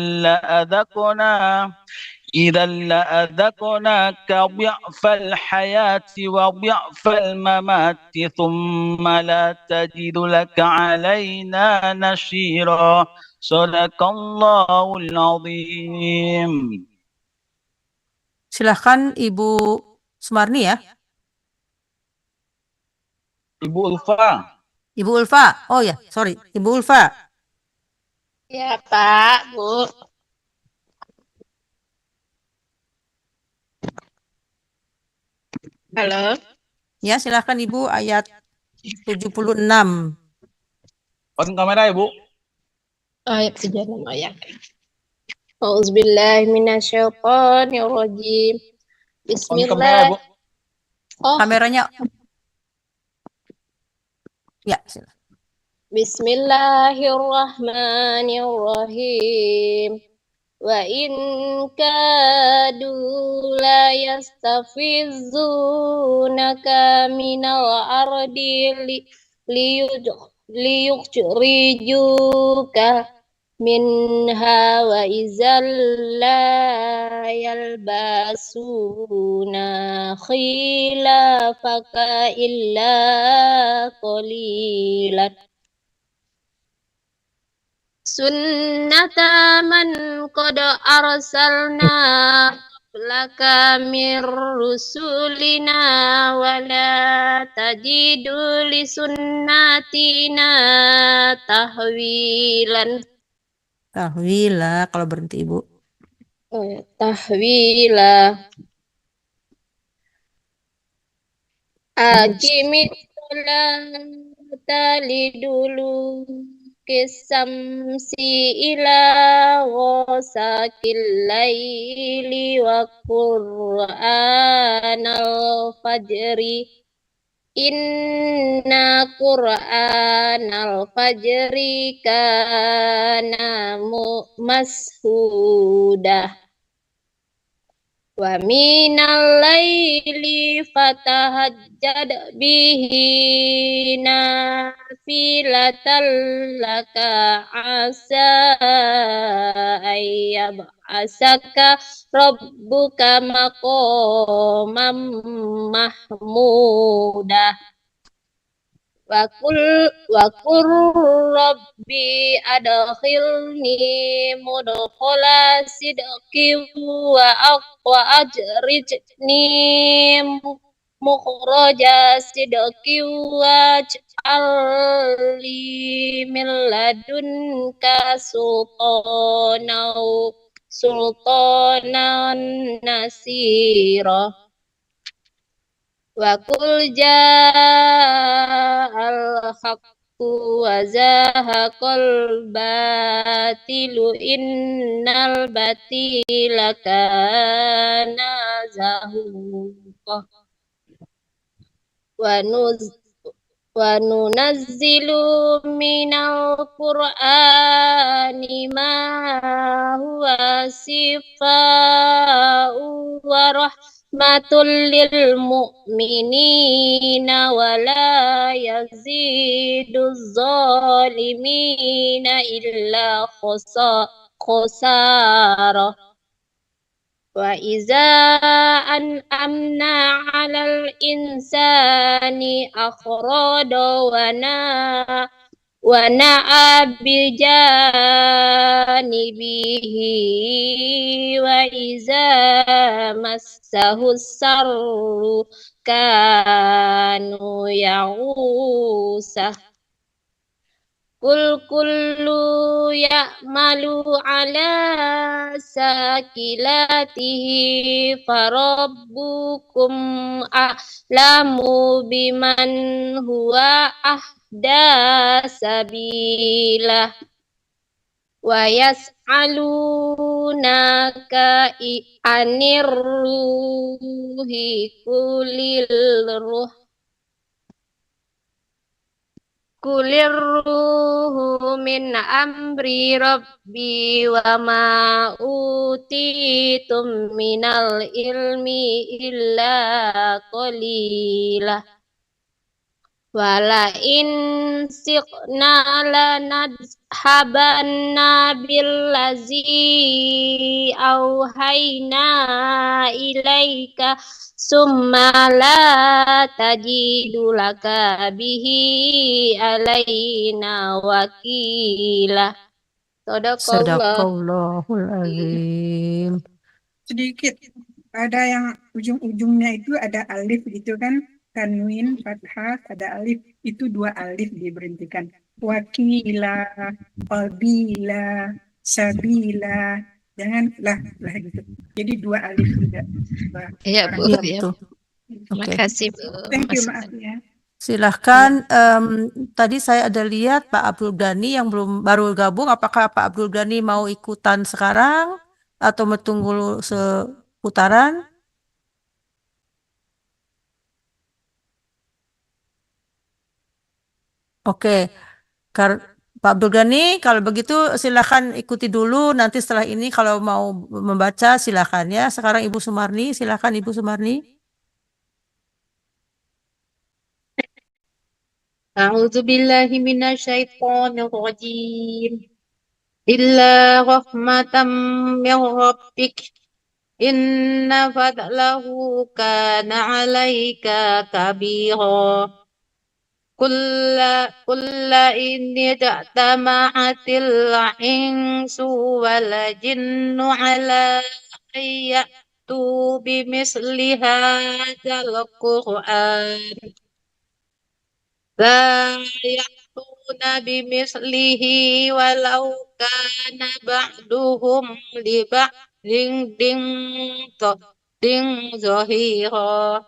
لأذقناك ضعف الحياة وضعف الممات ثم لا تجد لك علينا نصيرا صدق الله العظيم. Silahkan Ibu Sumarni ya. Ibu Ulfa. Ibu Ulfa. Oh ya, sorry. Ibu Ulfa. Ya, Pak, Bu. Halo. Ya, silahkan Ibu ayat 76. On kamera ya, Bu. Ayat 36 ayat. Auzubillahi minasyaitonirrajim. On kamera ya, Bu. Oh, Kameranya. Ya, silahkan. Bismillahirrahmanirrahim. Wa in kadu la yastafizunaka minal ardi liyukhrijuka minha wa izal la yalbasuna khilafaka illa qalilan sunnata man qad arsalna laka mir rusulina wala tajidu li sunnatina tahwilan. Tahwila kalau berhenti Ibu. Tahwila. Aqimit sholata lidulu kisamsi ila ghasakil laili wa qur'anal fajri inna qur'anal fajri kana mashudah wa minal laili fatahajjad bihi nafilatan laka asa ayyab'asaka rabbuka maqamam mahmudah wa qur rabbi adkhilni mudkhala sidqin wa ajrijni mukhraja sidqin waj'alni min ladunka sultanan nasira wa qul ja'al haqqu wa zahaqal batilu innal batila kana zahuqa wa wa nunazzilu minal Qur'ani ma huwa shifaa'un wa rahmatul lil mu'minina wa la yaziduz zalimina illa khosara. Wa iza an'amna 'alal insani akhrada wa na'a bi janibihi wa iza massahu sarru kanu ya'usa. Kul kullu ya'malu ala sakilatihi farabbukum a'lamu biman huwa ahda sabila wa yas'alunaka anir ruhi Kulir ruhu min amri rabbi wa ma utitum minal ilmi illa qalila. Wala in siqna lanadhabanna billazi auhayna ilaika summa la tajidu laka bihi alaina wakila. Sadaqallahul azim. Sedikit. Ada yang ujung-ujungnya itu ada alif gitu kan. Tanwin, fathah, ada alif. Itu 2 alif diberhentikan. Wakila, qabila, sabila. Jangan lah gitu. Jadi 2 alif juga. Iya, Bu. Iya, Ya. betul. Terima Oke. kasih, Bu. Thank you, maaf ya. Silahkan, tadi saya ada lihat Pak Abdul Ghani yang baru gabung. Apakah Pak Abdul Ghani mau ikutan sekarang atau menunggu seputaran? Oke, Pak Abdul Ghani, kalau begitu silahkan ikuti dulu. Nanti setelah ini kalau mau membaca silahkan ya. Sekarang Ibu Sumarni, silahkan Ibu Sumarni. A'udzu billahi minasyaitonir rajim. Illa rahmatam min rabbik. Inna fadlahu kana 'alaika kabira. Kulla inni ta'tama'atil insu wal jinnu 'ala ayyatu bimisli hadzal qur'an. La ya'tuna bimislihi walau kana ba'duhum li ba'din ding zahira.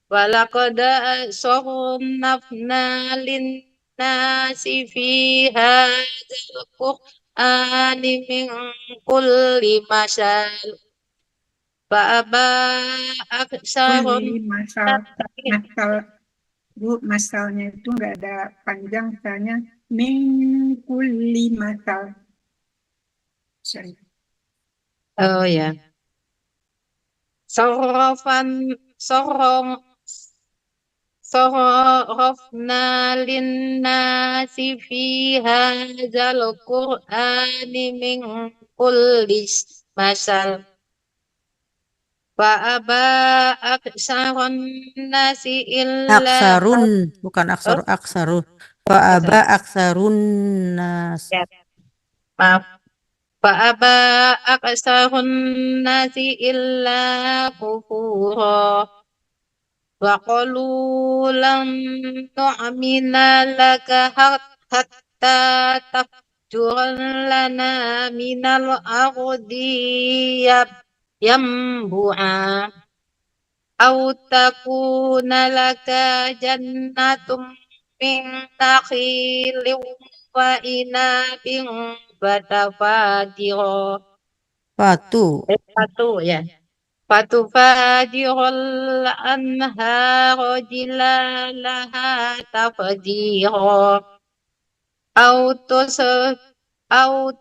Walaqad sarrafna lin-nasi fi hadzal qur'ani min kulli masal. Fa'aba aksarun Kulli masal. Bu, masalnya itu nggak ada panjang, misalnya min kulli masal. Sorry. Oh ya. Sarrafna lin-nasi fi hadzal qur'ani min kulli masal. Fa'aba aksarun nasi illa Aksarun, bukan aksar, aksarun. Fa'aba aksarun nas. Ya, maaf. Fa'aba aksarun nasi illa kufura. Wa qalu lan nu'mina laka hatta tafjura lana minal ardi yambu'a. Au takuna laka jannatum min nakhilin wa inabin fatafakira. Patu. Patu ya. fatufajirul anhara jilalaha tafjira autus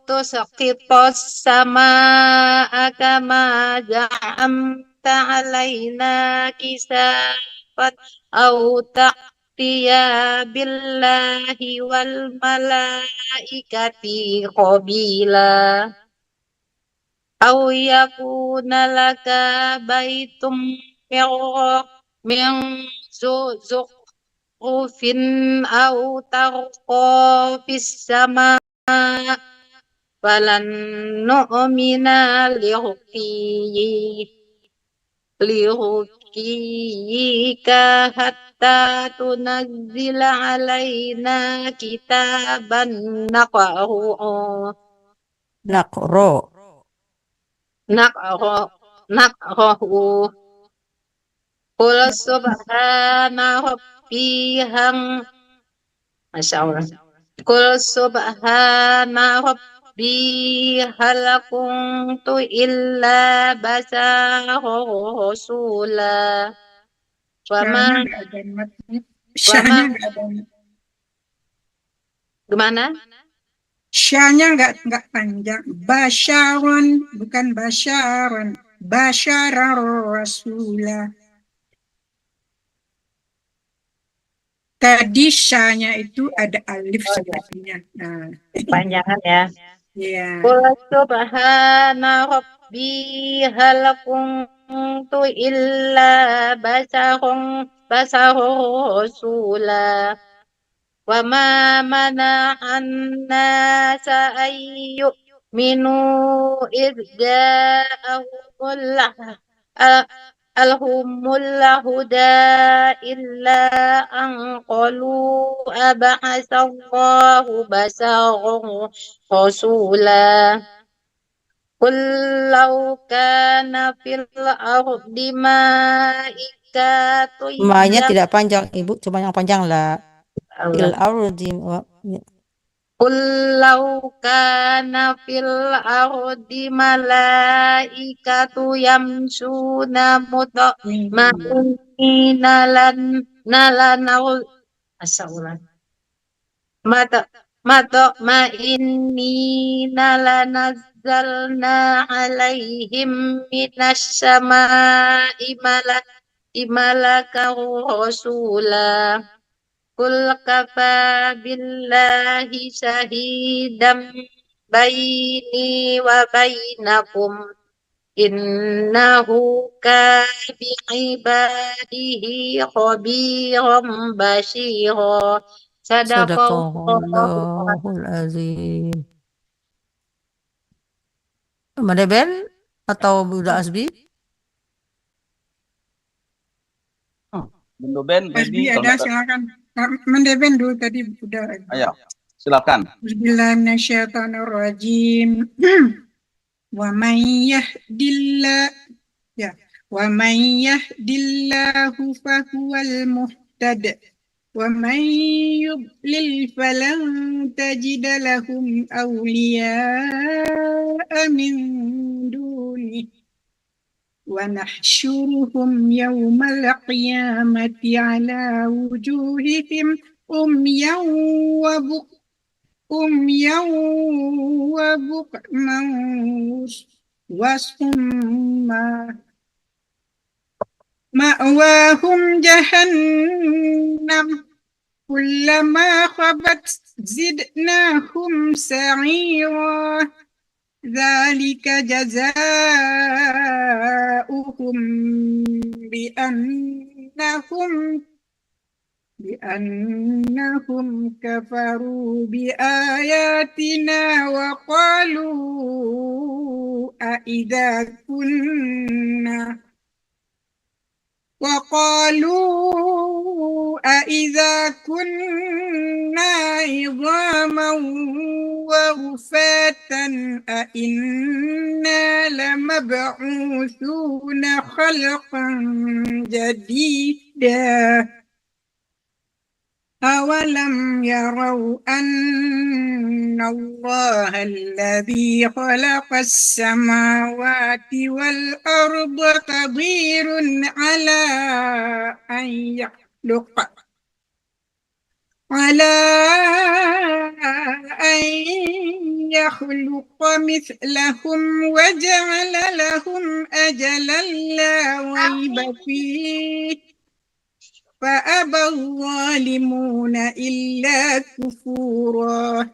tusqitos samaa kama ja'amta alaina kisafat au ta'tiya billahi wal malaikati qabila au yakuna laka baitum min zukhrufin au tarqa fis sama falan nu'mina liruqiyika hatta tunazzila alaina kitaban naqra'u naqra'u qul subhana rabbi Masya Allah. Qul subhana rabbi hal kuntu illa basara rasula. Syahnya nggak ada matnya. Syahnya nggak ada. Gimana? Syahnya nggak panjang. Basyaron bukan basyaron. Basyara rasula. Tadi syahnya itu ada alif sepertinya. Nah, Panjangan ya. ya. Qul subhana rabbi hal kuntu illa basara rasula. Wa ma mana'an nasa ayyu'minu alhumul huda illa an qalu ab'asallahu basaran rasula. Qul law kana fil ardi ma'ikatun Ma-nya tidak panjang, Ibu, cuma yang panjang lah. Fil ardi Qul law kana fil ardi malaikatu yamsuna mutmainina asaulan mutmainina lanazzalna alaihim minas samai malakan rasula. Qul kafa billahi syahidam baini wa bainakum innahu kana bi'ibadihi khabiran basyira. Sadaqallahul azim. Madeben atau Bunda Asbi? Bunda Ben, Asbi ready? Kalau ada, nggak- silakan. Mendeben dulu tadi udah. Ayo, silakan. Bismillahirrahmanirrahim. Wa man yahdillah ya wa man yahdillahu fahuwal muhtad wa man yudlil falan tajida lahum awliya'a min dunihi wa nahsyuruhum yawmal qiyamati ala wujuhihim umyan wa bukman wa summa ma'wahum jahannam kullama khabat zidnahum sa'ira dzalika jazaa'uhum bi'annahum kafaru biayatina wa qalu a'idza kunna idhaman wa rufatan a inna lamab'uthuna khalqan jadida أولم يروا أن الله الذي خلق السماوات والأرض قدير على أن يخلق مثلهم وجعل لهم أجلا لا ريب فيه فأبى الظالمون إلا كفورا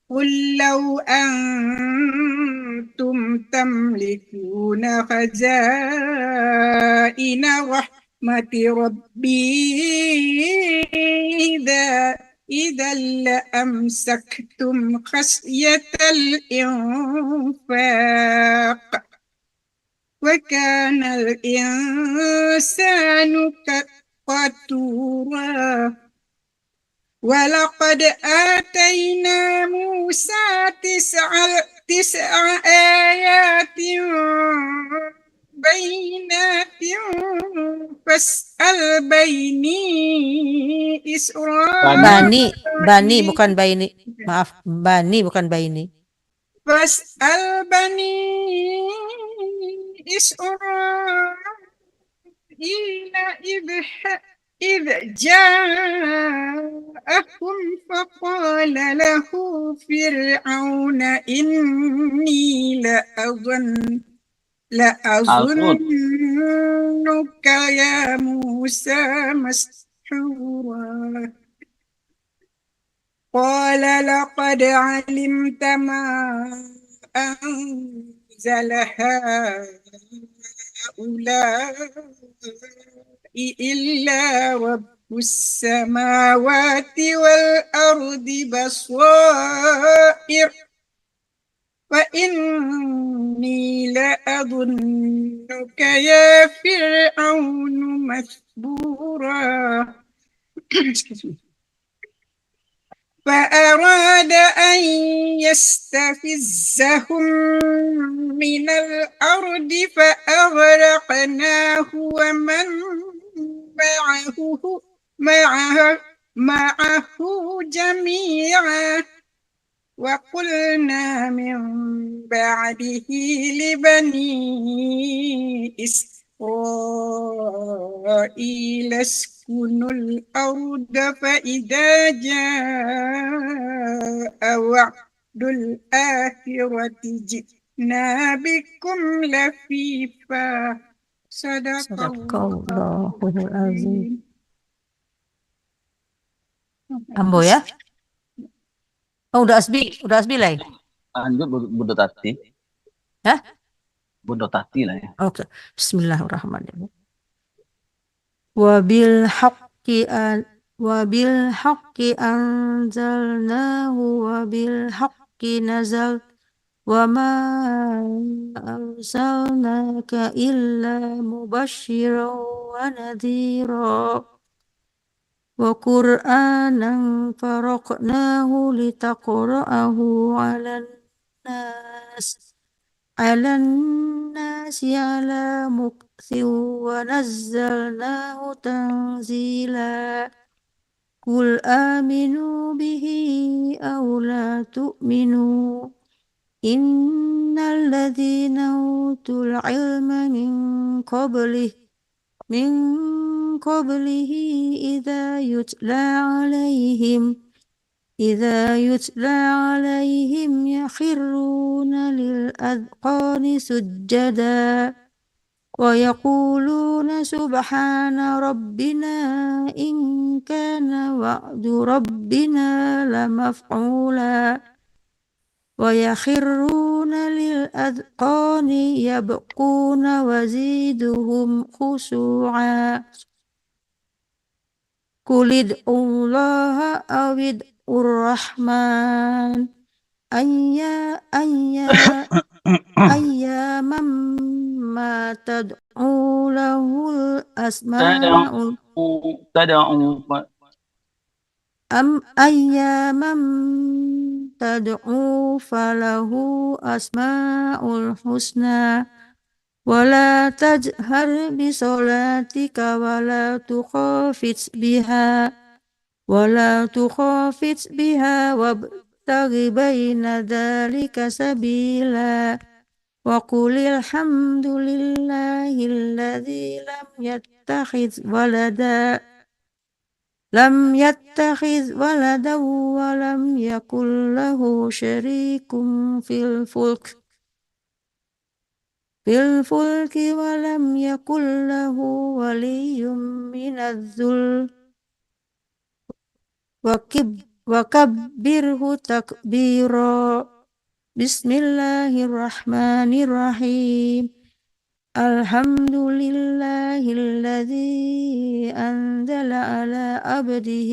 قل لو أنتم تملكون خزائن رحمة ربي إذا لأمسكتم خشية الإنفاق وكان الإنسان قتورا ولقد آتينا موسى تسع آيات بينات فاسأل بني إسرائيل Bani bukan Baini. Maaf, Bani bukan Baini. فاسأل بني إسرائيل إذ جاءهم فقال له فرعون إني لأظنك يا موسى مسحورا قال لقد علمت ما أنزل هؤلاء إلا رب السماوات والأرض بصائر وإني لأظنك يا فرعون مثبورا فأراد أن يستفزهم من الأرض فأغرقناه ومن معه جميعا وقلنا من بعده لبني إسرائيل اسكنوا الأرض فإذا جاء وعد الآخرة جئنا بكم لفيفا صدق الله العظيم. Ambo ya? Oh, udah Asbi lah. Lanjut Bunda Tati. Hah? Bunda Tati lah ya. Oke. Bismillahirrahmanirrahim. Wabil haqqi anzalnahu wabil haqqi nazal wa ma arsalnaka illa mubasysyiran wa nadhira wa qur'anan faraqnahu litaqra'ahu 'alan nasi 'ala mukthin wa nazzalnahu tanzila qul aminu bihi aw la tu'minu innal ladzina utul 'ilma min qablihi idza yutla 'alaihim yakhirruna lil adqani sujjada wa yaquluna subhana rabbina in kana wa'du rabbina lamaf'ula wa yakhirruna lil adqani yabquna waziduhum khushu'a Qulid'ullaha awid'ur rahman ayyaman ma tad'u lahul asma'ul ayyaman tad'u falahu asma'ul husna wala tajhar bisolatika wala tukhafit biha ولا تخافت بها وابتغ بين ذلك سبيلا وقل الحمد لله الذي لم يتخذ ولدا ولم يكن له شريك في الفلك ولم يكن له ولي من الذل وكبره تكبيرا بسم الله الرحمن الرحيم الحمد لله الذي أنزل على عبده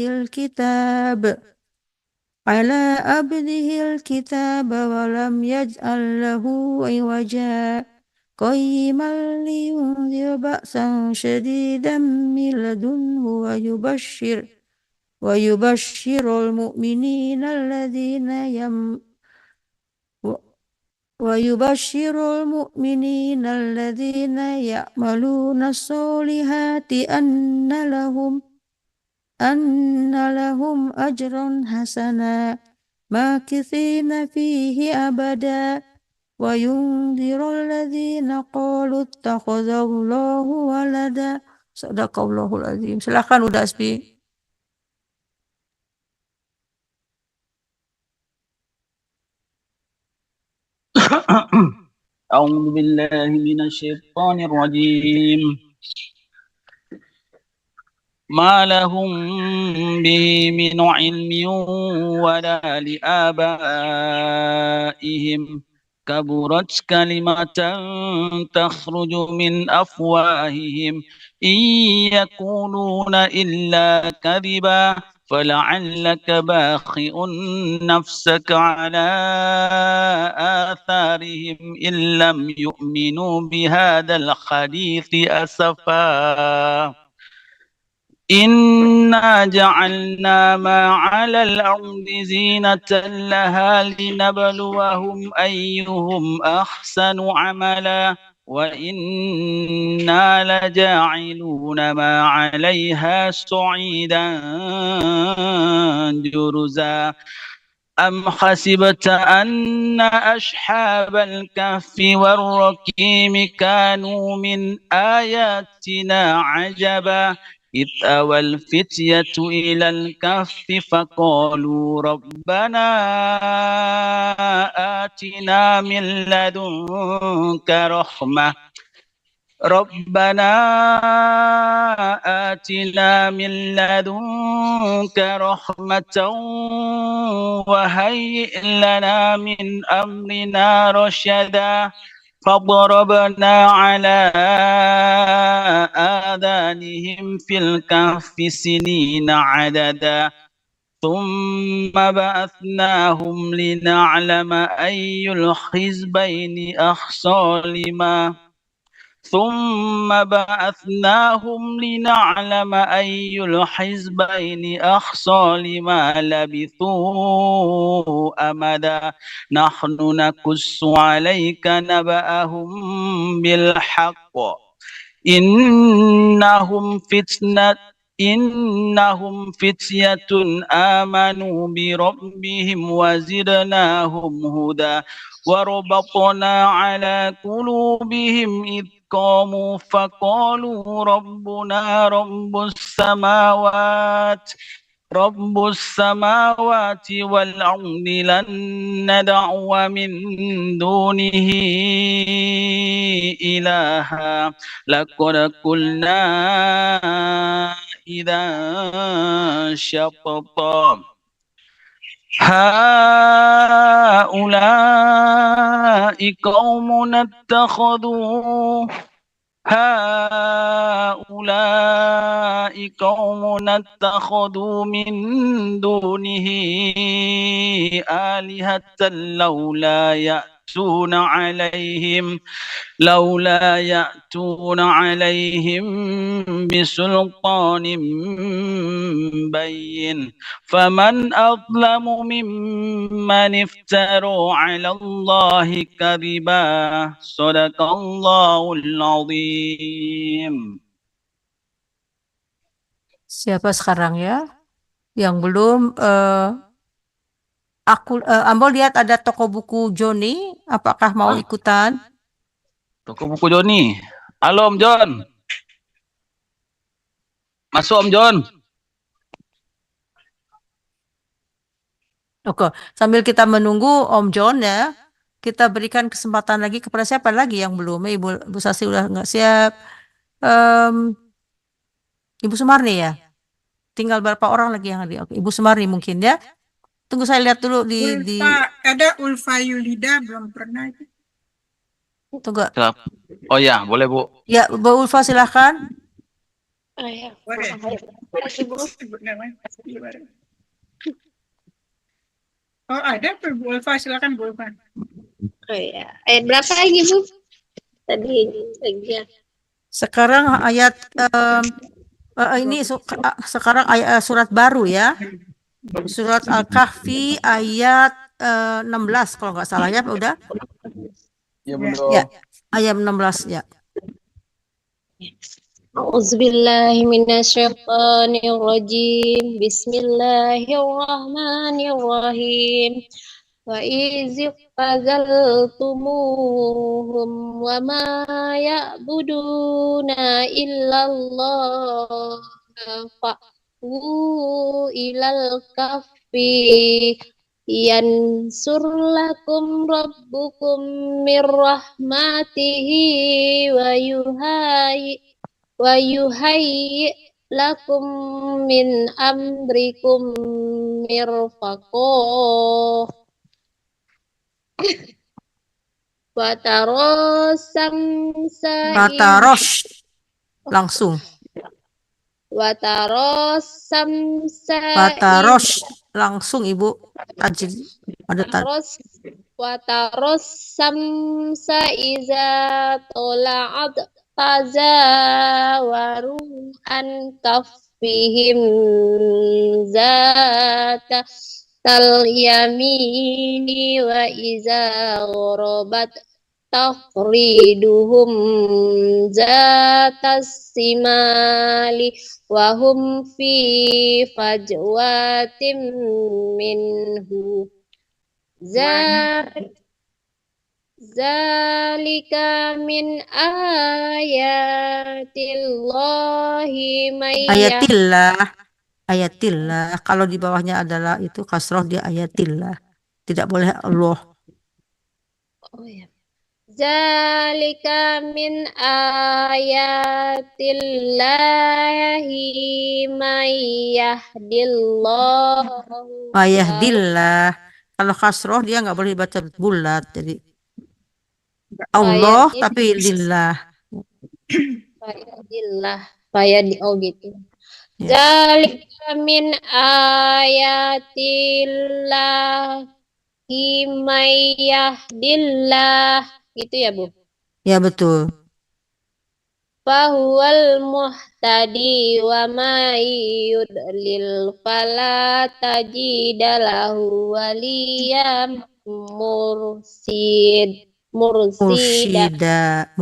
الكتاب ولم يجعل له عوجا قيما لينذر بأسا شديدا من لدنه ويبشر المؤمنين الذين يعملون الصالحات أن لهم أجرا حسنا ماكثين فيه أبدا وينذر الذين قالوا اتخذ الله ولدا. Sadaqallahul azim. Silakan Uda Aspi. أعوذ بالله من الشيطان الرجيم ما لهم به من علم ولا لآبائهم كبرت كلمة تخرج من أفواههم إن يقولون إلا كذبا فلعلك باخئ نفسك على آثارهم إن لم يؤمنوا بهذا الحديث أسفا إنا جعلنا ما على الأرض زينة لها لنبلوهم أيهم أحسن عملا وإنا لجاعلون ما عليها صعيدا جرزا أم حسبت أن أصحاب الكهف والرقيم كانوا من آياتنا عجبا إذ أوى الفتية إلى الكهف فقالوا ربنا آتنا من لدنك رحمة وهيئ لنا من أمرنا رشدا فضربنا على آذانهم في الكهف سنين عددا ثم بعثناهم لنعلم أي الحزبين أحصى لما لبثوا أمدا نحن نقص عليك نبأهم بالحق إنهم فتية آمنوا بربهم وزدناهم هدى وربطنا على قلوبهم إذ قاموا فقالوا ربنا رب السماوات والأرض لن ندعو من دونه إلها لقد قلنا إذا شططا هؤلاء قوم اتخذوا من دونه آلهة لولا يأتون عليهم بسلطان بين فمن أظلم ممن افترى على الله كذبا صدق الله العظيم. Siapa sekarang ya? Yang belum, Ambo lihat ada toko buku Joni, apakah mau ikutan? Toko buku Joni. Halo Om John. Masuk Om John. Oke, sambil kita menunggu Om John ya, kita berikan kesempatan lagi kepada siapa lagi yang belum? Ibu Sasi udah nggak siap. Ibu Sumarni ya. Tinggal berapa orang lagi yang ada? Oke, Ibu Sumarni mungkin ya. Tunggu saya lihat dulu di Ada Ulfa Yulida belum pernah. tunggu. Oh ya, boleh Bu. Ya, Bu Ulfa silahkan. Boleh. Oh ada Bu Ulfa, silakan Bu Ulfa. Oh ya. Ayat berapa lagi Bu? Tadi ya. Sekarang ayat sekarang ayat surat baru ya. Surat Al-Kahfi ayat 16 kalau nggak salah ya, udah. Ya belum. Ya, ayat 16 ya. A'udzubillahi minasyaitonirrajim. Bismillahirrahmanirrahim. Wa izi qazaltumuhum wa ma ya'buduna illallah fa'u ilal kahfi yansur lakum rabbukum mir rahmatihi wa yuhayyi lakum min amrikum mirfaqah Batarosh langsung. Batarosh langsung Ibu. Tajil ada Wataros samsa iza tola'at tazawaru an kafihim zata tal yamini wa iza gharabat tafriduhum zatas simali wa hum fi fajwatim minhu zalika min ayatillahi ayatillah. Kalau di bawahnya adalah itu kasroh, dia ayatillah. Tidak boleh Allah. Oh ya. Zalika min ayatillahi mayahdillah. Kalau kasroh dia nggak boleh baca bulat, jadi Allah tapi lillah. Oh gitu. Zalika min ayatillahi mayahdillah. Gitu ya Bu? Ya betul. Fahuwal muhtadi wa ma yudlil fala tajidalahu waliyam Mursyida.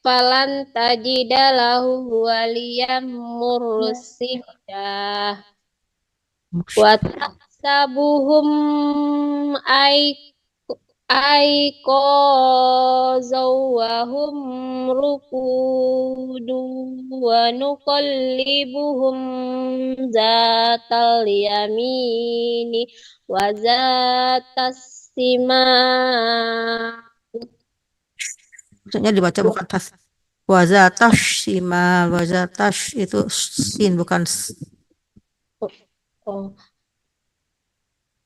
Falan tajidalahu waliyam mursida wa tahsabuhum aikozaw rukudu wa nuqallibuhum zatal yamini wa zatas maksudnya dibaca bukan tas. Wazatash simal, wazatash itu sin bukan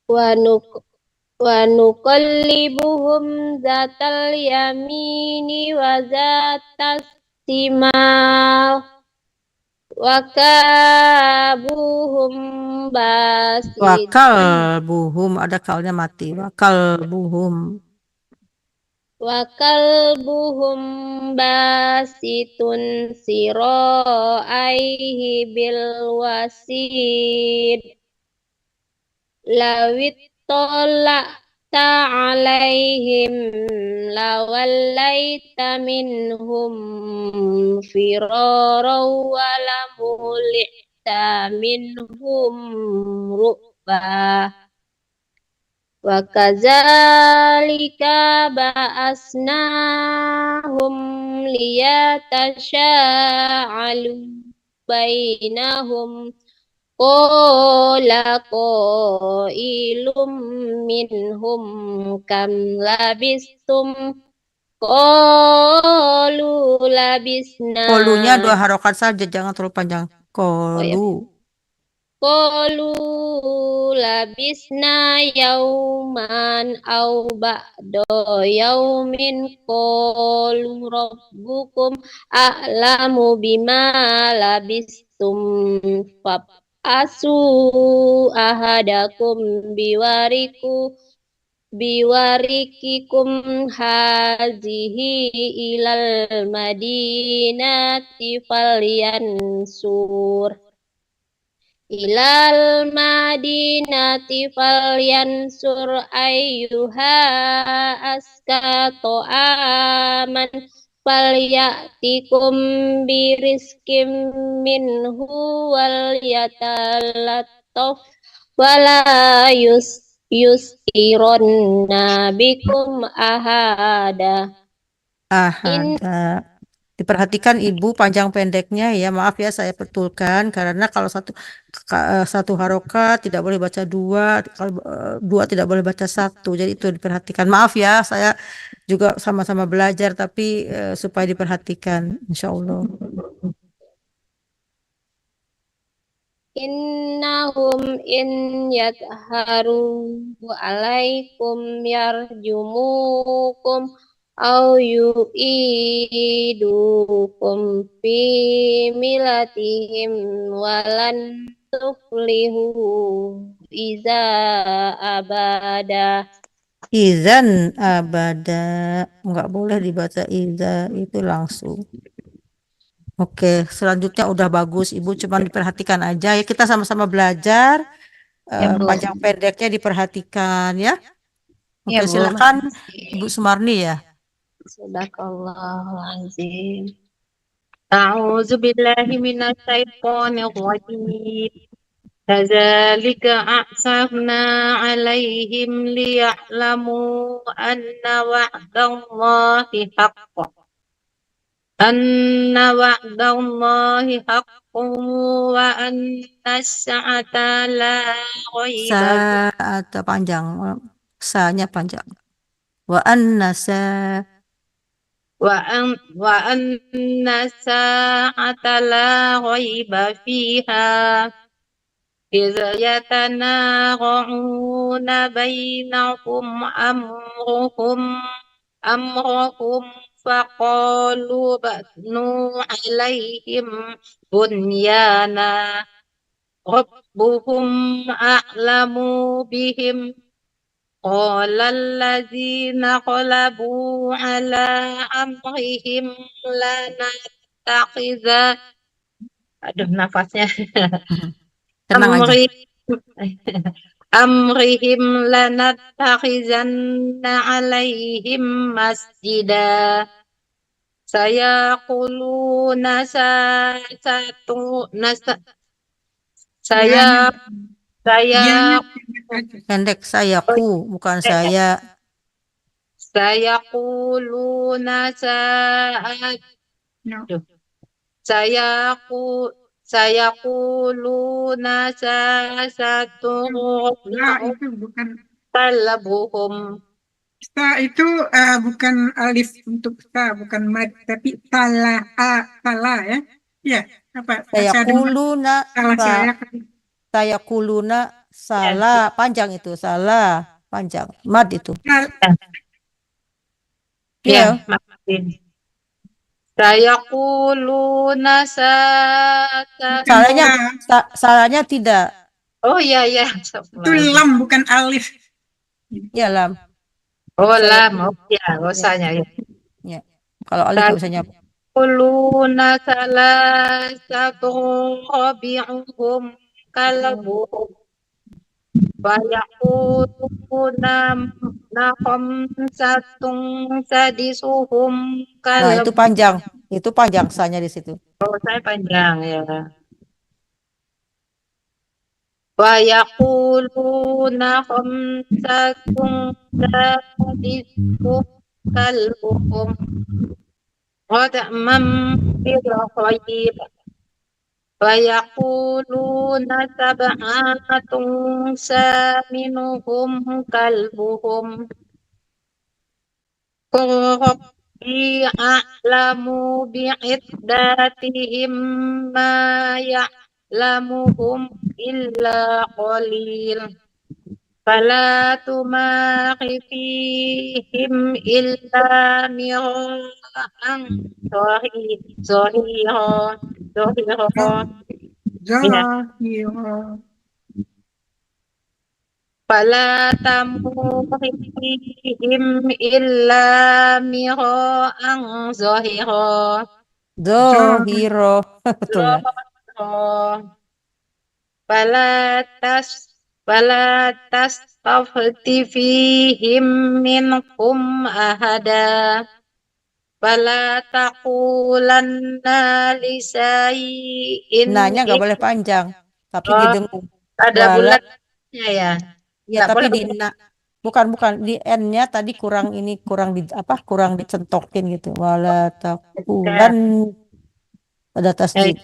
wa nuqallibuhum zatal yamini wa zatas simal wa kabuhum wakalbuhum, ada kalnya mati. Wakalbuhum basitun siraihi bil wasid lawit عليهم لوليت منهم فرارا ولملئت منهم رؤبا وكذلك بأسناهم ليتساءلوا بينهم قال قائل منهم كم لبثتم قالوا لبثنا Kolunya 2 harokat saja, jangan terlalu panjang. Kolu. قالوا لبثنا يوما أو بعد يوم قالوا ربكم أعلم بما لبثتم فابعثوا أحدكم بورقكم هذه إلى المدينة فلينصر أيها أزكى طعاما فليأتكم برزق منه وليتلطف ولا يسئرن بكم أحدا. Ahada. Diperhatikan Ibu panjang pendeknya ya. Maaf ya, saya betulkan karena kalau satu harokat tidak boleh baca 2, kalau 2 tidak boleh baca 1. Jadi itu diperhatikan. Maaf ya, saya juga sama-sama belajar tapi supaya diperhatikan, insya Allah. Innahum in yadharu alaikum yarjumukum au yu'idukum fi milatihim walan tuflihu iza abada. Izan abada, nggak boleh dibaca iza, itu langsung. Oke, selanjutnya udah bagus Ibu, cuman diperhatikan aja ya, kita sama-sama belajar. Ya, Bu. Panjang pendeknya diperhatikan ya. Oke, Ya, Bu. silakan Ibu Sumarni ya. Sadaqallahul azim. A'udzu billahi minasyaitonir rajim. Kadzalika a'sarna 'alaihim liya'lamu anna wa'dallahi haqqun. Anna wa'dallahi haqqun wa anna as-sa'ata la raiba Saat panjang, sa-nya panjang. Wa annasa wa anna as-sa'ata la raiba fiha إذ يتنازعون بينهم أمرهم فقالوا بنوا عليهم بنيانا ربهم أعلم بهم قال الذين غلبوا على أمرهم لنتخذ aduh nafasnya tenang aja. Amrihim lanattakhizanna alaihim masjida. Saya Pendek, sayaku, bukan saya. Saya kuluna saat saya kuluna satu itu bukan talabuhum. ta itu bukan alif untuk ta, bukan mad, tapi tala ya. Ya, apa? Sayakuluna, Salah saya. sayakuluna, salah, panjang itu, salah, panjang. Mad itu. Ya, maafin. Sayakuluna salahnya tidak. Oh iya ya. Itu lam bukan alif. Ya lam. Oh lam, oh ya, osanya ya. Ya. Kalau alif biasanya. Sayakuluna salasatu rabi'uhum kalbuhum wa yaquluna khamsatun sadisuhum Nah, itu panjang. Itu panjang sanya di situ. kalau saya panjang ya. Wa yaquluna khamsatun sadisuhum kalbuhum qad'amam bil khayyib wa yaquluna sab'atun saminuhum kalbuhum qul rabbi a'lamu bi'iddatihim ma ya'lamuhum illa qalil fala tumari fihim illa mira'an zahira Zahira. fala tamuri fihim illa mira'an zahira Zohiro. Betul ya. Fala tastafti fihim minkum ahada fala taqulanna lisai'in Nanya nggak boleh panjang, tapi Oh, didengung. ada Wala, bulatnya ya. ya Nggak tapi boleh di bukan di N-nya tadi kurang kurang dicentokin gitu. Wala takulan ada tasdid.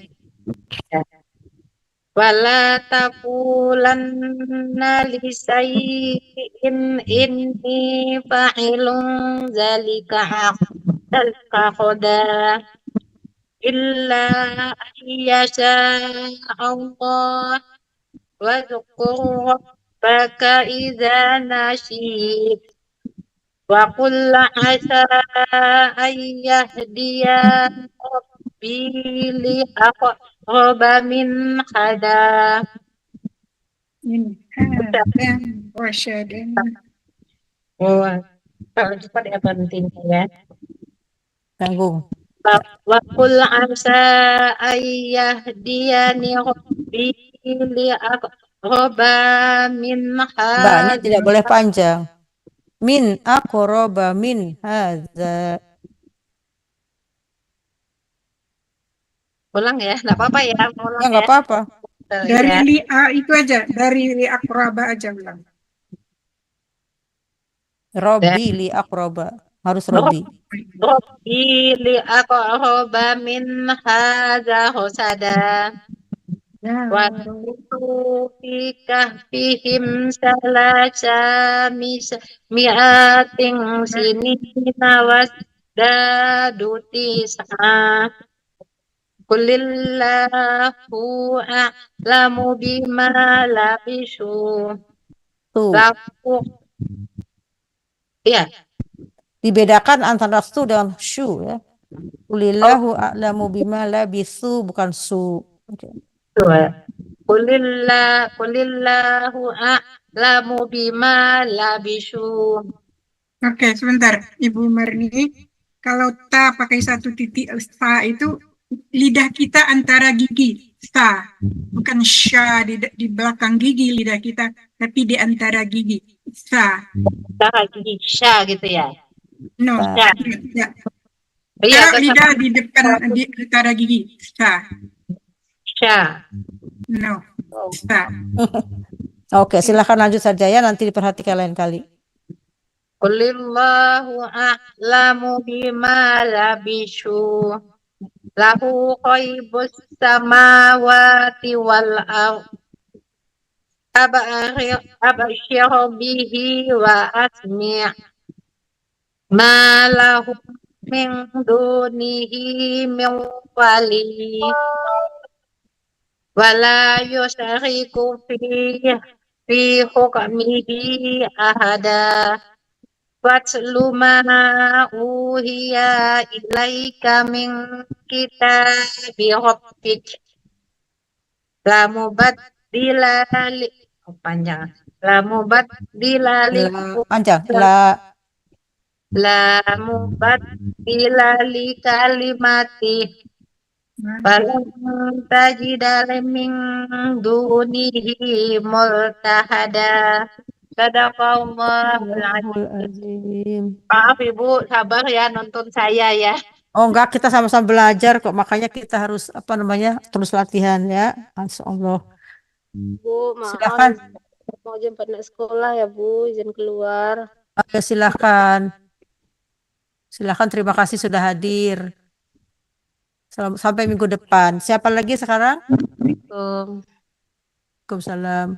Wala taqulanna lisai'in inni fa'ilun zalika qada illa ayyasha Allah wa dzkur rabbaka idza nasyit wa qul asa ayyahdiya rabbi li aqraba min hada. Min hadan wasyadan. Oh, kalau cepat ya pentingnya ya. Tanggung. Wa qul asa ayyahdiyani rabbi li aqraba min Mbaknya hada. tidak boleh panjang. Min aqraba min hadza. Ulang ya, nggak apa-apa ya. Ulang Ya nggak apa-apa. Dari ya. li'a itu aja, dari li'akraba aja ulang. Robbi li aqraba. Harus Robbi. Rabbi li aqraba min hadza husada. Wa fi kahfihim salasa mi'atin sinina wasdadu tis'a. Qulillahu a'lamu bima labisu. Tuh, Laku ya, dibedakan antara su dengan syu ya. Qulillahu a'lamu bima labisu bukan su. Oke. Qulillahu a'lamu bima labisu. Oke, sebentar. Ibu Marni, kalau ta pakai satu titik sta itu lidah kita antara gigi, sta. Bukan sya di belakang gigi lidah kita, tapi di antara gigi, sta. Cara gigi sya gitu ya. No, Sta. ya. Iya, Taruh lidah di depan di antara gigi, sta. sya. No, sta. Oke, silakan lanjut saja ya, nanti diperhatikan lain kali. Qulillahu a'lamu bima labisu. Lahu ghaibus samawati wal ardh. Abashir bihi wa asmi' ma lahu min dunihi min wali wala yusriku fi hukmihi ahada. Watlu ma uhiya ilaika min kitabi rabbik la mubaddila panjang la mubaddila Panjang. la mubaddila li kalimati falam tajida min dunihi multahada Sadaqallahul Allahul azim. azim. Maaf Ibu, sabar ya nonton saya ya. Oh enggak, kita sama-sama belajar kok. Makanya kita harus apa namanya terus latihan ya. Insya Allah. Bu, Silakan. mau jemput anak sekolah ya Bu, izin keluar. Oke, silakan. Silakan. Terima kasih sudah hadir. Sampai minggu depan. Siapa lagi sekarang? Waalaikumsalam.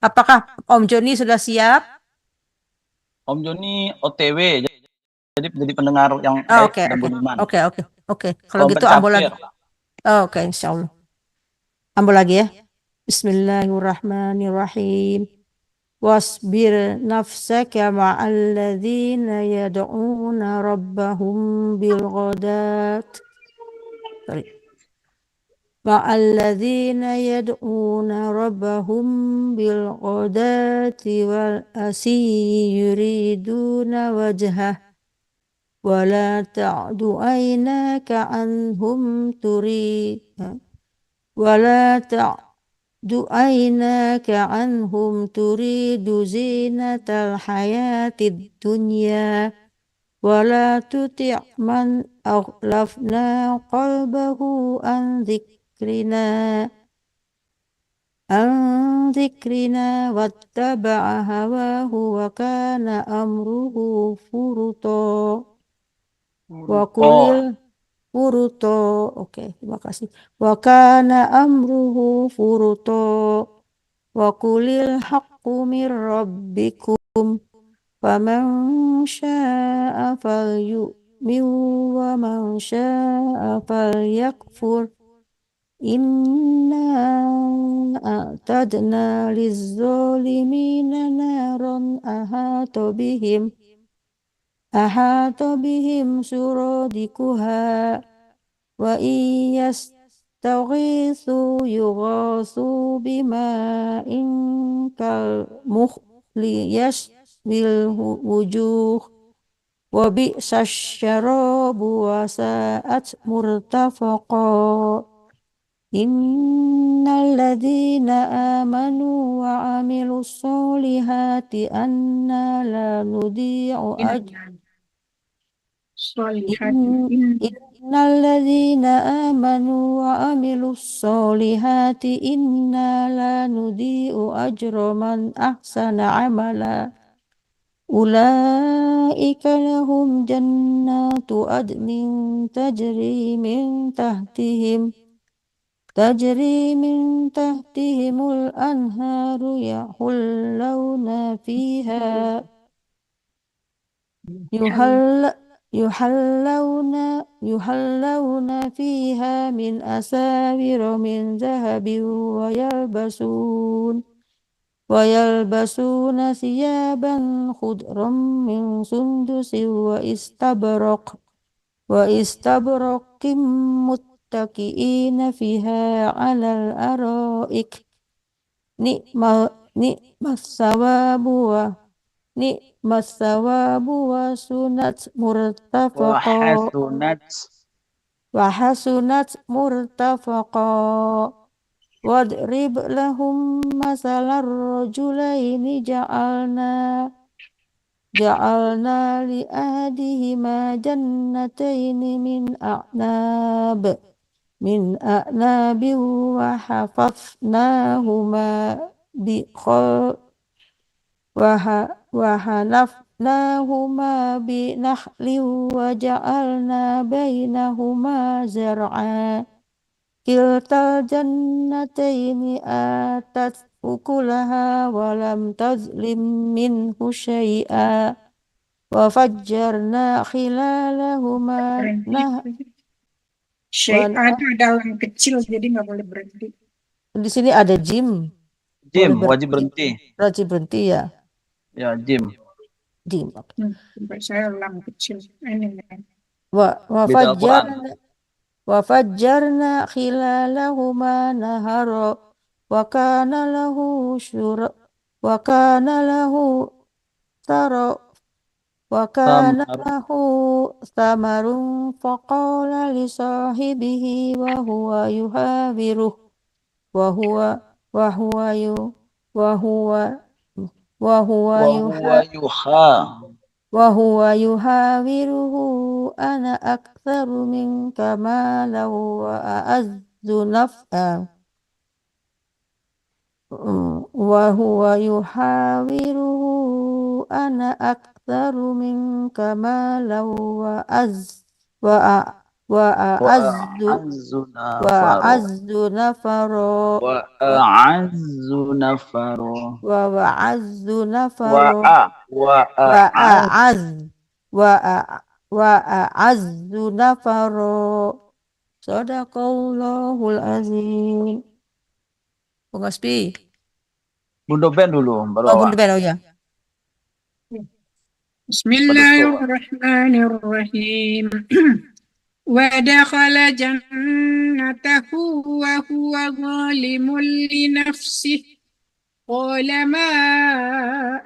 Apakah Om Joni sudah siap? Om Joni OTW, jadi pendengar yang Oh, baik dan budiman. Oke. Kalau gitu Robert ambo lagi. Kafir. Oke, insya Allah. Ambo lagi ya. Bismillahirrahmanirrahim. Wasbir nafsaka ma'alladzina yad'una rabbahum bilghadat. Ma'alladzina yad'una rabbahum bilghadati wal asi yuriduna wajhah. ولا تعد عيناك عنهم تريد زينة الحياة الدنيا ولا تطع من أغفلنا قلبه عن ذكرنا واتبع هواه وكان أمره فرطا. Terima kasih. Wa kana amruhu furuta. Wa qulil haqqu mir rabbikum. Faman syaa'a falyu'min wa man syaa'a falyakfur. Inna a'tadna lizzalimina naran ahata bihim suradikuha wa iyastaghithu yughathu bima'in kal muhli yashwil wujuh wa bi'sasy syarabu wa sa'at murtafaqa. Innal ladzina amanu wa amilus solihati anna la nudhi'u Innal ladzina amanu wa amilus solihati inna la nudhi'u ajra man ahsana amala. Ulaika lahum jannatu adnin tajri min tahtihimul anharu yahullawna fiha yuhallawna fiha min asawira min zahabin wa yalbasuna siyaban khudram min sundusin wa istabraqim muttaqiina fiha 'alal araik ni'mas sawabu wa sunat murtafaqa wadrib lahum masalar rajulaini ja'alna li ahadihima jannataini min a'nabin wa hafafnahuma binakhlin wa ja'alna bainahuma zar'a. Kiltal jannataini atat ukulaha wa lam tazlim minhu syai'a wa fajjarna khilalahuma Syai'ah itu ada yang kecil, jadi nggak boleh berhenti. Di sini ada jim. Wajib berhenti. Wajib berhenti ya. Ya, jim. Saya lam kecil. Ini ya. Wa fajjarna khilalahuma nahara wa kana lahu samarun faqala li sahibihi wa huwa yuhawiruh wa huwa wa huwa yuhawiruhu ana aktsaru minka malan wa a'azzu naf'a. Wa huwa yuhawiruhu ana aktsaru minka malan wa a'azzu nafara wa a'azzu nafara. Shadaqallahul azim. Bung Aspi. Bunda Ben dulu, baru Oh, awak. Bunda Ben, oh ya. Bismillahirrahmanirrahim. Wa dakhala jannatahu wa huwa zalimun li nafsihi. Qala ma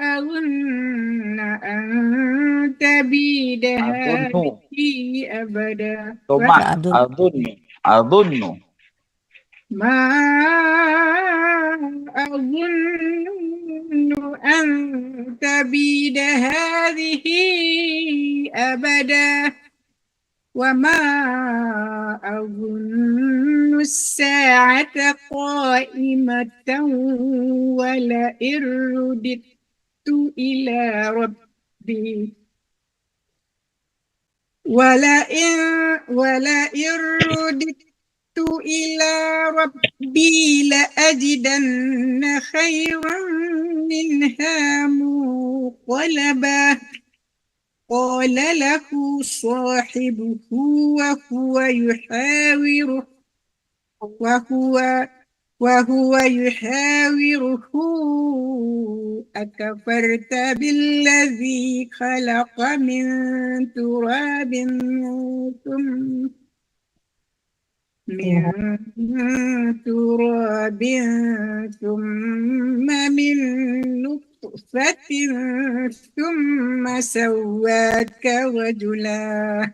azunna an tabida hadhihi abada. Adunnu. Ma azunnu an tabida hadhihi abada. وما أظن الساعة قائمة ولئن رددت إلى ربي لأجدن خيرا منها منقلبا. قال له صاحبه وهو يحاوره أكفرت بالذي خلق من تراب ثم من نطفة ثم سواك رجلا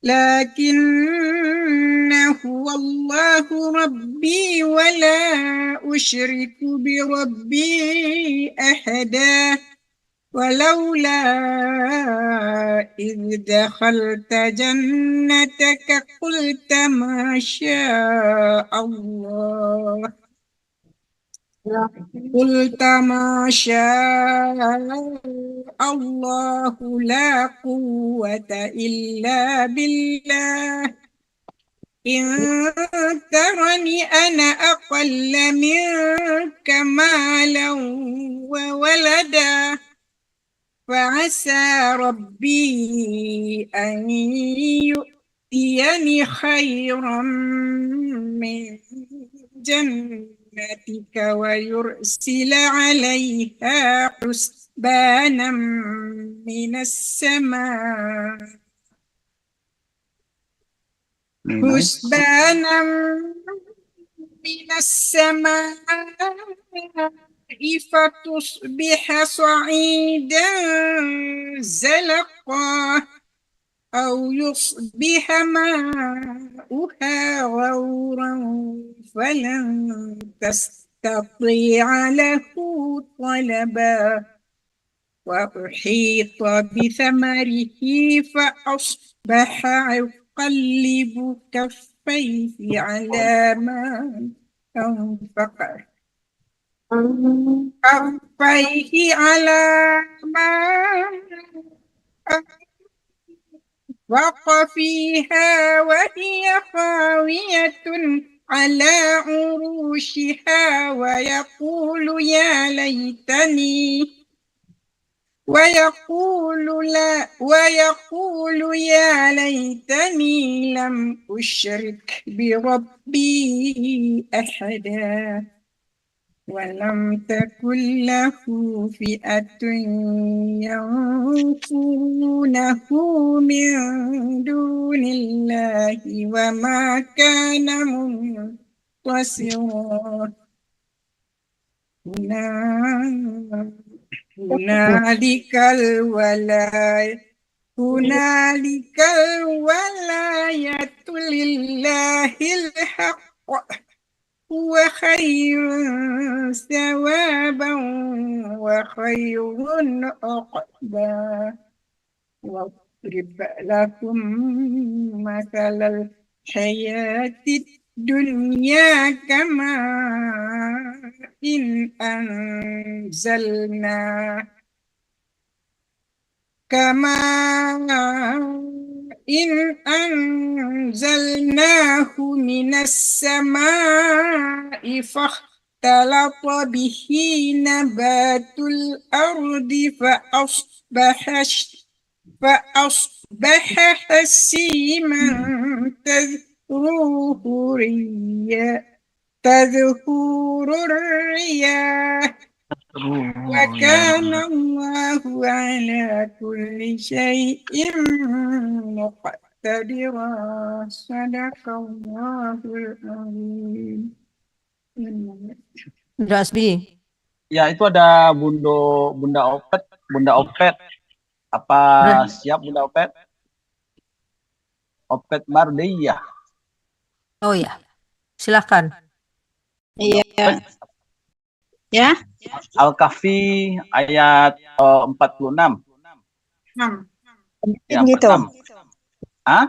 لكن هو الله ربي ولا أشرك بربي أحدا. ولولا إذ دخلت جنتك قلت ما شاء الله لا قوة إلا بالله. إن ترني أنا أقل منك مالا وولدا فعسى ربي أن يؤتيني خيرا من جنتك ويرسل عليها حسبانا من السماء فتصبح صعيدا زلقا أو يصبح ماؤها غورا فلن تستطيع له طلبا. وأحيط بثمره فأصبح يقلب كفيه على ما أنفق فيها وهي خاوية على عروشها ويقول يا ليتني لم أشرك بربي أحدا. ولم تكن له فئة ينصرونه من دون الله وما كان منتصرا. هنالك الولاية لله الحق هو خير ثوابا وخير عقبا واضرب لكم مثل الحياة الدنيا إن أنزلناه من السماء فاختلط به نبات الأرض فأصبح هشيما تذكر الرياح وكان الله على كل شيء مقتدرا صدق الله العظيم. Bunda Asbi. Ya, itu ada Bunda Opet. Apa siap Bunda Opet? Opet Mardiyah. Oh ya, silahkan. Iya. Ya. Al-Kahfi ayat 46. Ya, Gitu. 46. Hah?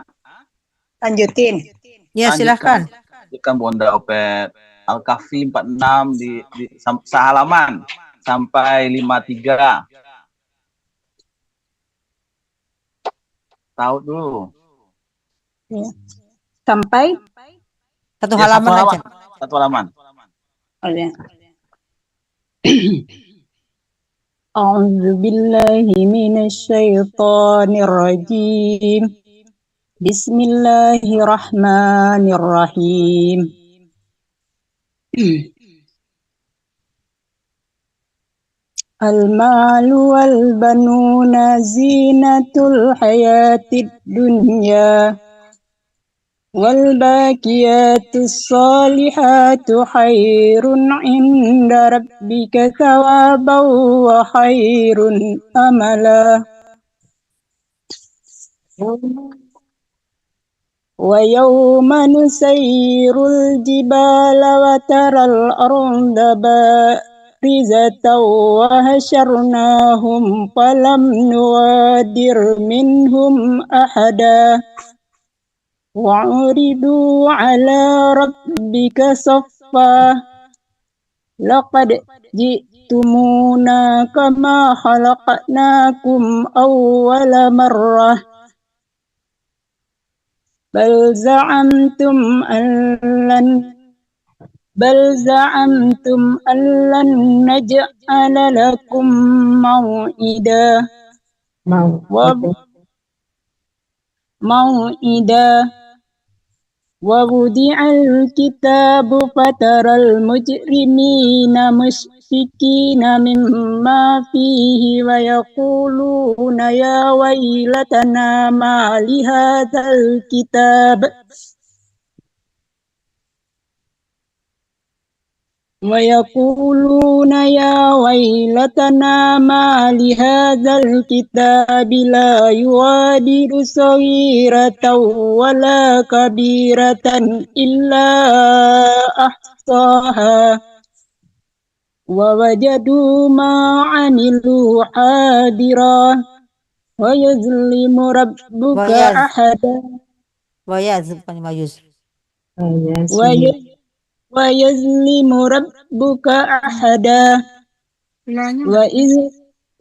Lanjutin. Ya, silahkan. Lanjutkan Bunda Opet. Al-Kahfi 46 di sehalaman sampai 53. Tahu dulu. Ya. Sampai Satu Ya, halaman aja. Satu halaman. Oh, ya. A'udzu billahi minasy syaithanir rajim. Bismillahirrahmanirrahim. Al-malu wal banuna zinatul hayatid dunya wal baqiyatus salihatu khairun 'inda rabbika thawaban wa khairun amala. Wa yawma nusayyirul jibala wa taral arda barizatan wa hasyarnahum falam nuwadir minhum ahada wa uridu ala rabbika saffa laqad ji'tumuna kama khalaqnakum awwala marrah bal za'amtum allan naj'ala lakum maw'ida wa wudi'al kitabu fataral mujrimina mushfikina mimma fihi wa yaquluna ya waylatana ma li hadzal kitab ويقولون يا ويلتنا ما لهذا الكتاب لا يغادر صغيرة ولا كبيرة إلا أحصاها ووجدوا ما عملوا حاضرا ويظلم ربك أحدا ويظلم ربك أحدا وإذ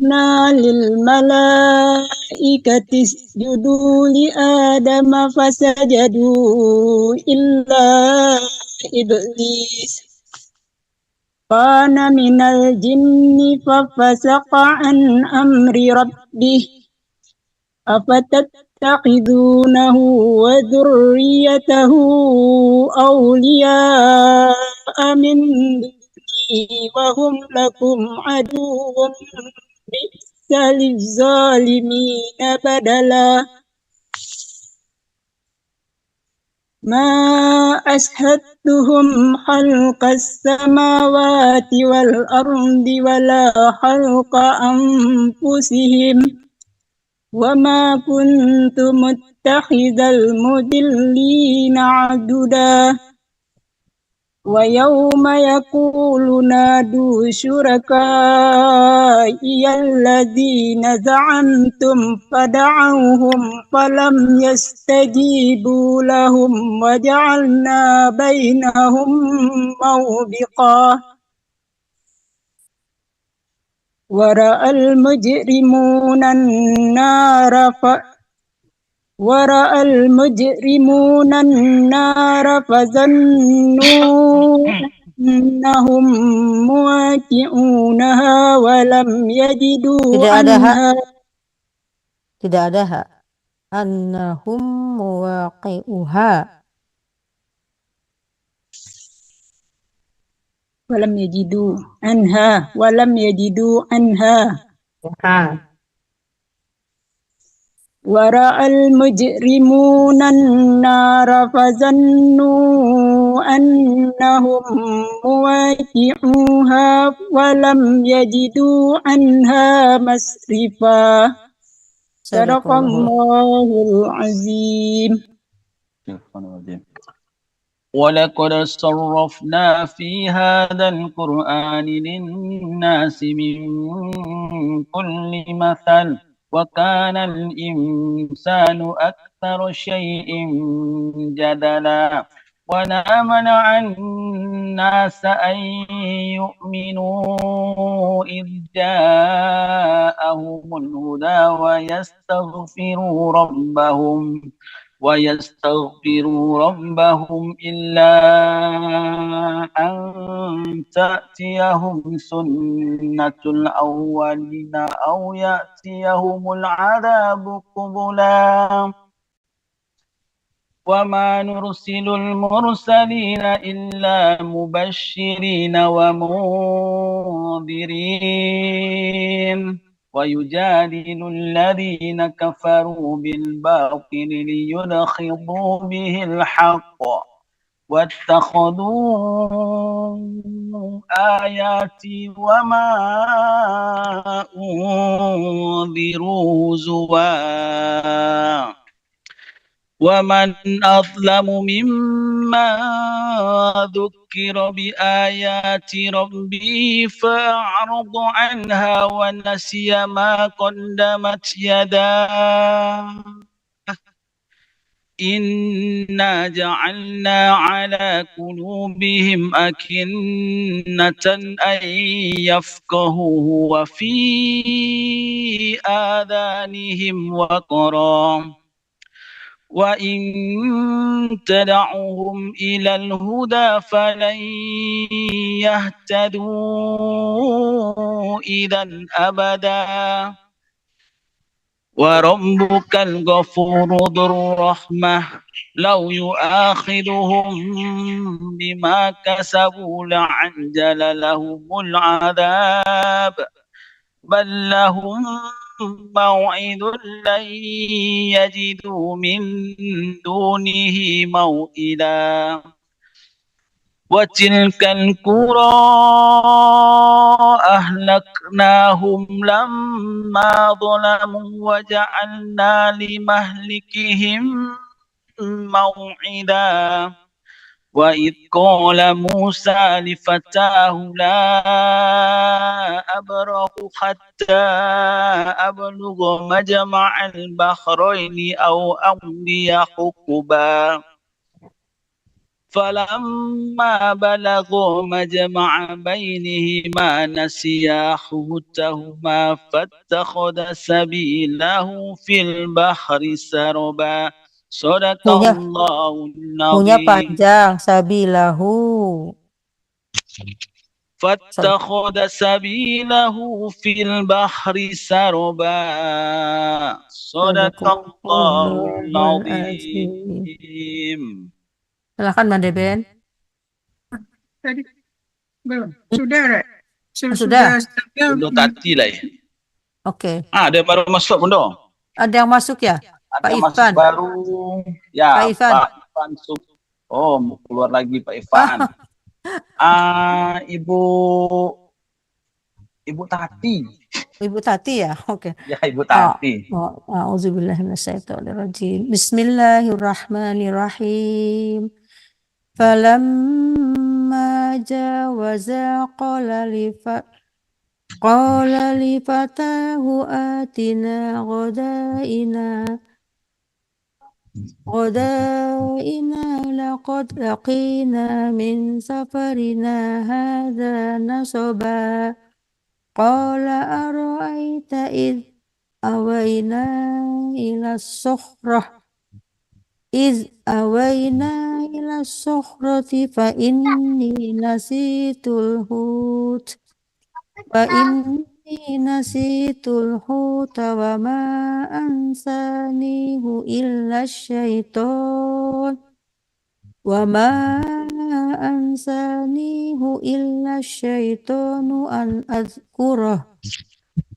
قلنا للملائكة اسجدوا لآدم فسجدوا إلا إبليس كان من الجن ففسق عن أمر ربه أفتتخذونه وذريته أولياء من دونه وهم لكم عدو بئس للظالمين بدلا ما أشهدتهم خلق السماوات والأرض ولا خلق أنفسهم وما كنت متخذ المضلين عضدا ويوم يقول نادوا شركائي الذين زعمتم فدعوهم فلم يستجيبوا لهم وجعلنا بينهم موبقا ورأى المجرمون النار فظنوا أنهم مواقعونها ولم يجدوا Tidak ada hak, عنها tidak ada hak. Annahum muwaqi'uha. ولم يجدوا عنها ورأى المجرمون النار فظنوا أنهم مواقعوها ولم يجدوا عنها مصرفا صدق الله العظيم. ولقد صرفنا في هذا القرآن للناس من كل مثل وكان الإنسان أكثر شيء جدلا وما منع الناس أن يؤمنوا إذ جاءهم الهدى ويستغفروا ربهم إلا أن تأتيهم سنة الأولين أو يأتيهم العذاب قبلا وما نرسل المرسلين إلا مبشرين ومنذرين ويجادل الذين كفروا بالباطل ليدحضوا به الحق واتخذوا آياتي وما أنذروا هزوا ومن أظلم ممن ذكر بآيات ربه فأعرض عنها ونسي ما قدمت يداه إنا جعلنا على قلوبهم أكنة أن يفقهوه وفي آذانهم وقرا وإن تدعوهم إلى الهدى فلن يهتدوا إذا أبدا وربك الغفور ذو الرحمة لو يؤاخذهم بما كسبوا لعجل لهم العذاب بل لهم موعد لن يجدوا من دونه موئلا وتلك القرى أهلكناهم لما ظلموا وجعلنا لمهلكهم موعدا وإذ قال موسى لفتاه لا أبرح حتى أبلغ مجمع البحرين أو أمضي حقبا فلما بلغوا مجمع بينهما نسيا حوتهما فاتخذ سبيله في البحر سربا صدق الله Punya العظيم panjang sabilahu. فاتخذ سبيله في البحر سربا صدق الله العظيم. Silakan Mbak Deben. Tadi belum. Sudah, Rek. Sudah. Bunda Tati lah ya. Oke. Ada baru masuk Bunda. Ada yang masuk ya? Ada Pak masuk Ivan. baru. Ya, Pak Ivan. Pak Ivan. Oh, mau keluar lagi Pak Ivan. Ibu Tati. Ibu Tati ya? Oke. Ya, Ibu Tati. Bismillahirrahmanirrahim. Falamma جاوزا قال لفتاه آتنا غدائنا لقد لقينا من سفرنا هذا نصبا قال أرأيت إذ أوينا إلى الصخرة فإني نسيت الحوت وما أنسانيه إلا الشيطان أن أذكره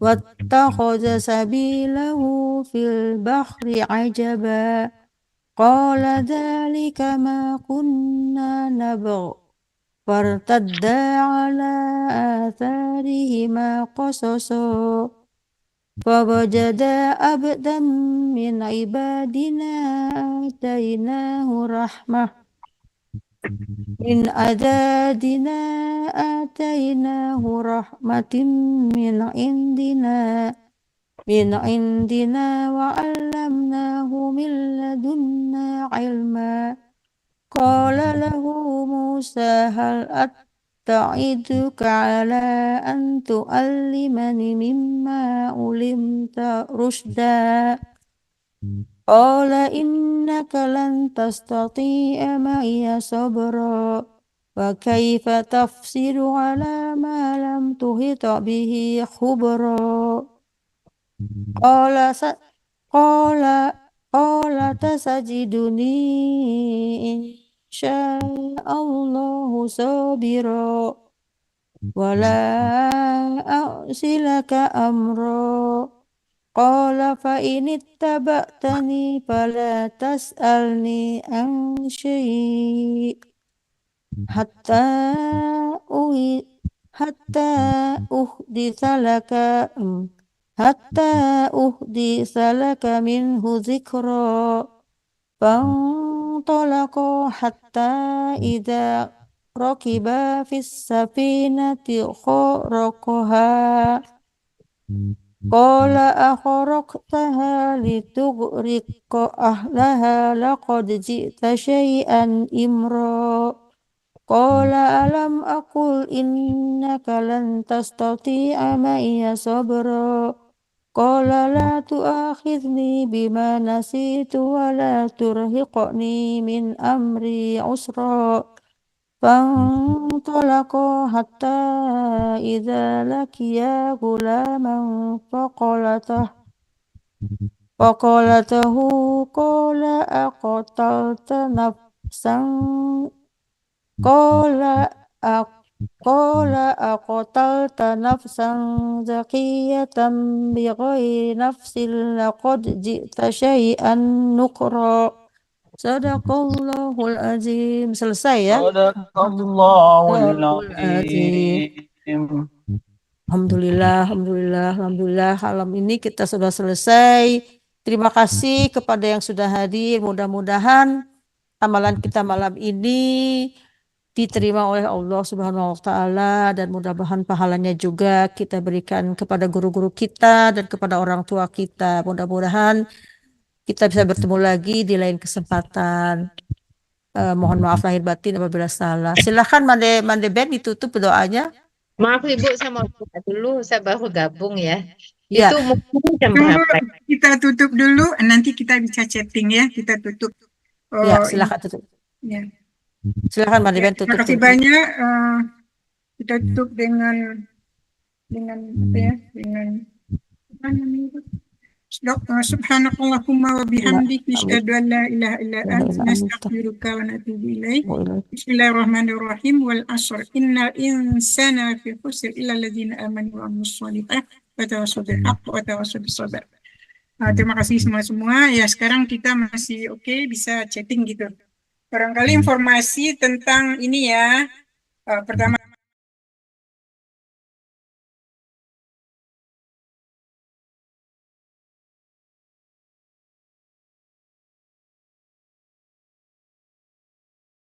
واتخذ سبيله في البحر عجبا قال ذلك ما كنا نبغ فارتدا على آثارهما قصصا فوجدا عبدا من عبادنا آتيناه رحمة من عندنا وعلمناه من لدنا علما قال له موسى هل أتعدك على أن تعلمني مما علمت رشدا قال إنك لن تستطيع معي صبرا وكيف تفسر على ما لم تحط به خبرا قال تسجدني إن شاء الله صابرا ولا أعصي لك أمرا قال فإن اتبعتني فلا تسألني عن شيء حتى أحدث لك منه ذكرا فانطلقا حتى إذا ركبا في السفينة خرقها قال أخرقتها لتغرق أهلها لقد جئت شيئا إمرا قال ألم أقل إنك لن تستطيع معي صبرا قال لا تؤاخذني بما نسيت ولا ترهقني من أمري عسرا فانطلقا حتى إذا لقيا غلاما فقالته قال أقتلت نفسا زكية بغير نفس لقد جئت شيئا نكرا Sadaqallahul azim. Selesai ya? Sadaqallahul azim. Alhamdulillah. Malam ini kita sudah selesai. Terima kasih kepada yang sudah hadir. Mudah-mudahan amalan kita malam ini diterima oleh Allah Subhanahu wa Ta'ala, dan mudah-mudahan pahalanya juga kita berikan kepada guru-guru kita dan kepada orang tua kita. Mudah-mudahan kita bisa bertemu lagi di lain kesempatan. Mohon maaf lahir batin apabila salah. Silakan Mande Ben ditutup doanya. Maaf Ibu, saya mau buka dulu, saya baru gabung ya. Ya. Itu mungkin jam Tunggu, berapa? kita tutup dulu, nanti kita bisa chatting ya. Kita tutup. Ya, silakan tutup. Ya. Silakan Mande Ben Terima tutup. kasih banyak. Kita tutup dengan apa ya? Dengan apa namanya? Subhanakallahumma wa bihamdik nashhadu an la ilaha illa anta nastaghfiruka wa natubu ilaik. Bismillahirrahmanirrahim. Wal 'ashr innal insana fi khusr illa alladziina aamanu wa 'amilus shalihaati wa tawassaw bil haqqi wa tawassaw bis sabr. Terima kasih semua. Ya, sekarang kita masih oke, bisa chatting gitu. Barangkali informasi tentang ini ya. Pertama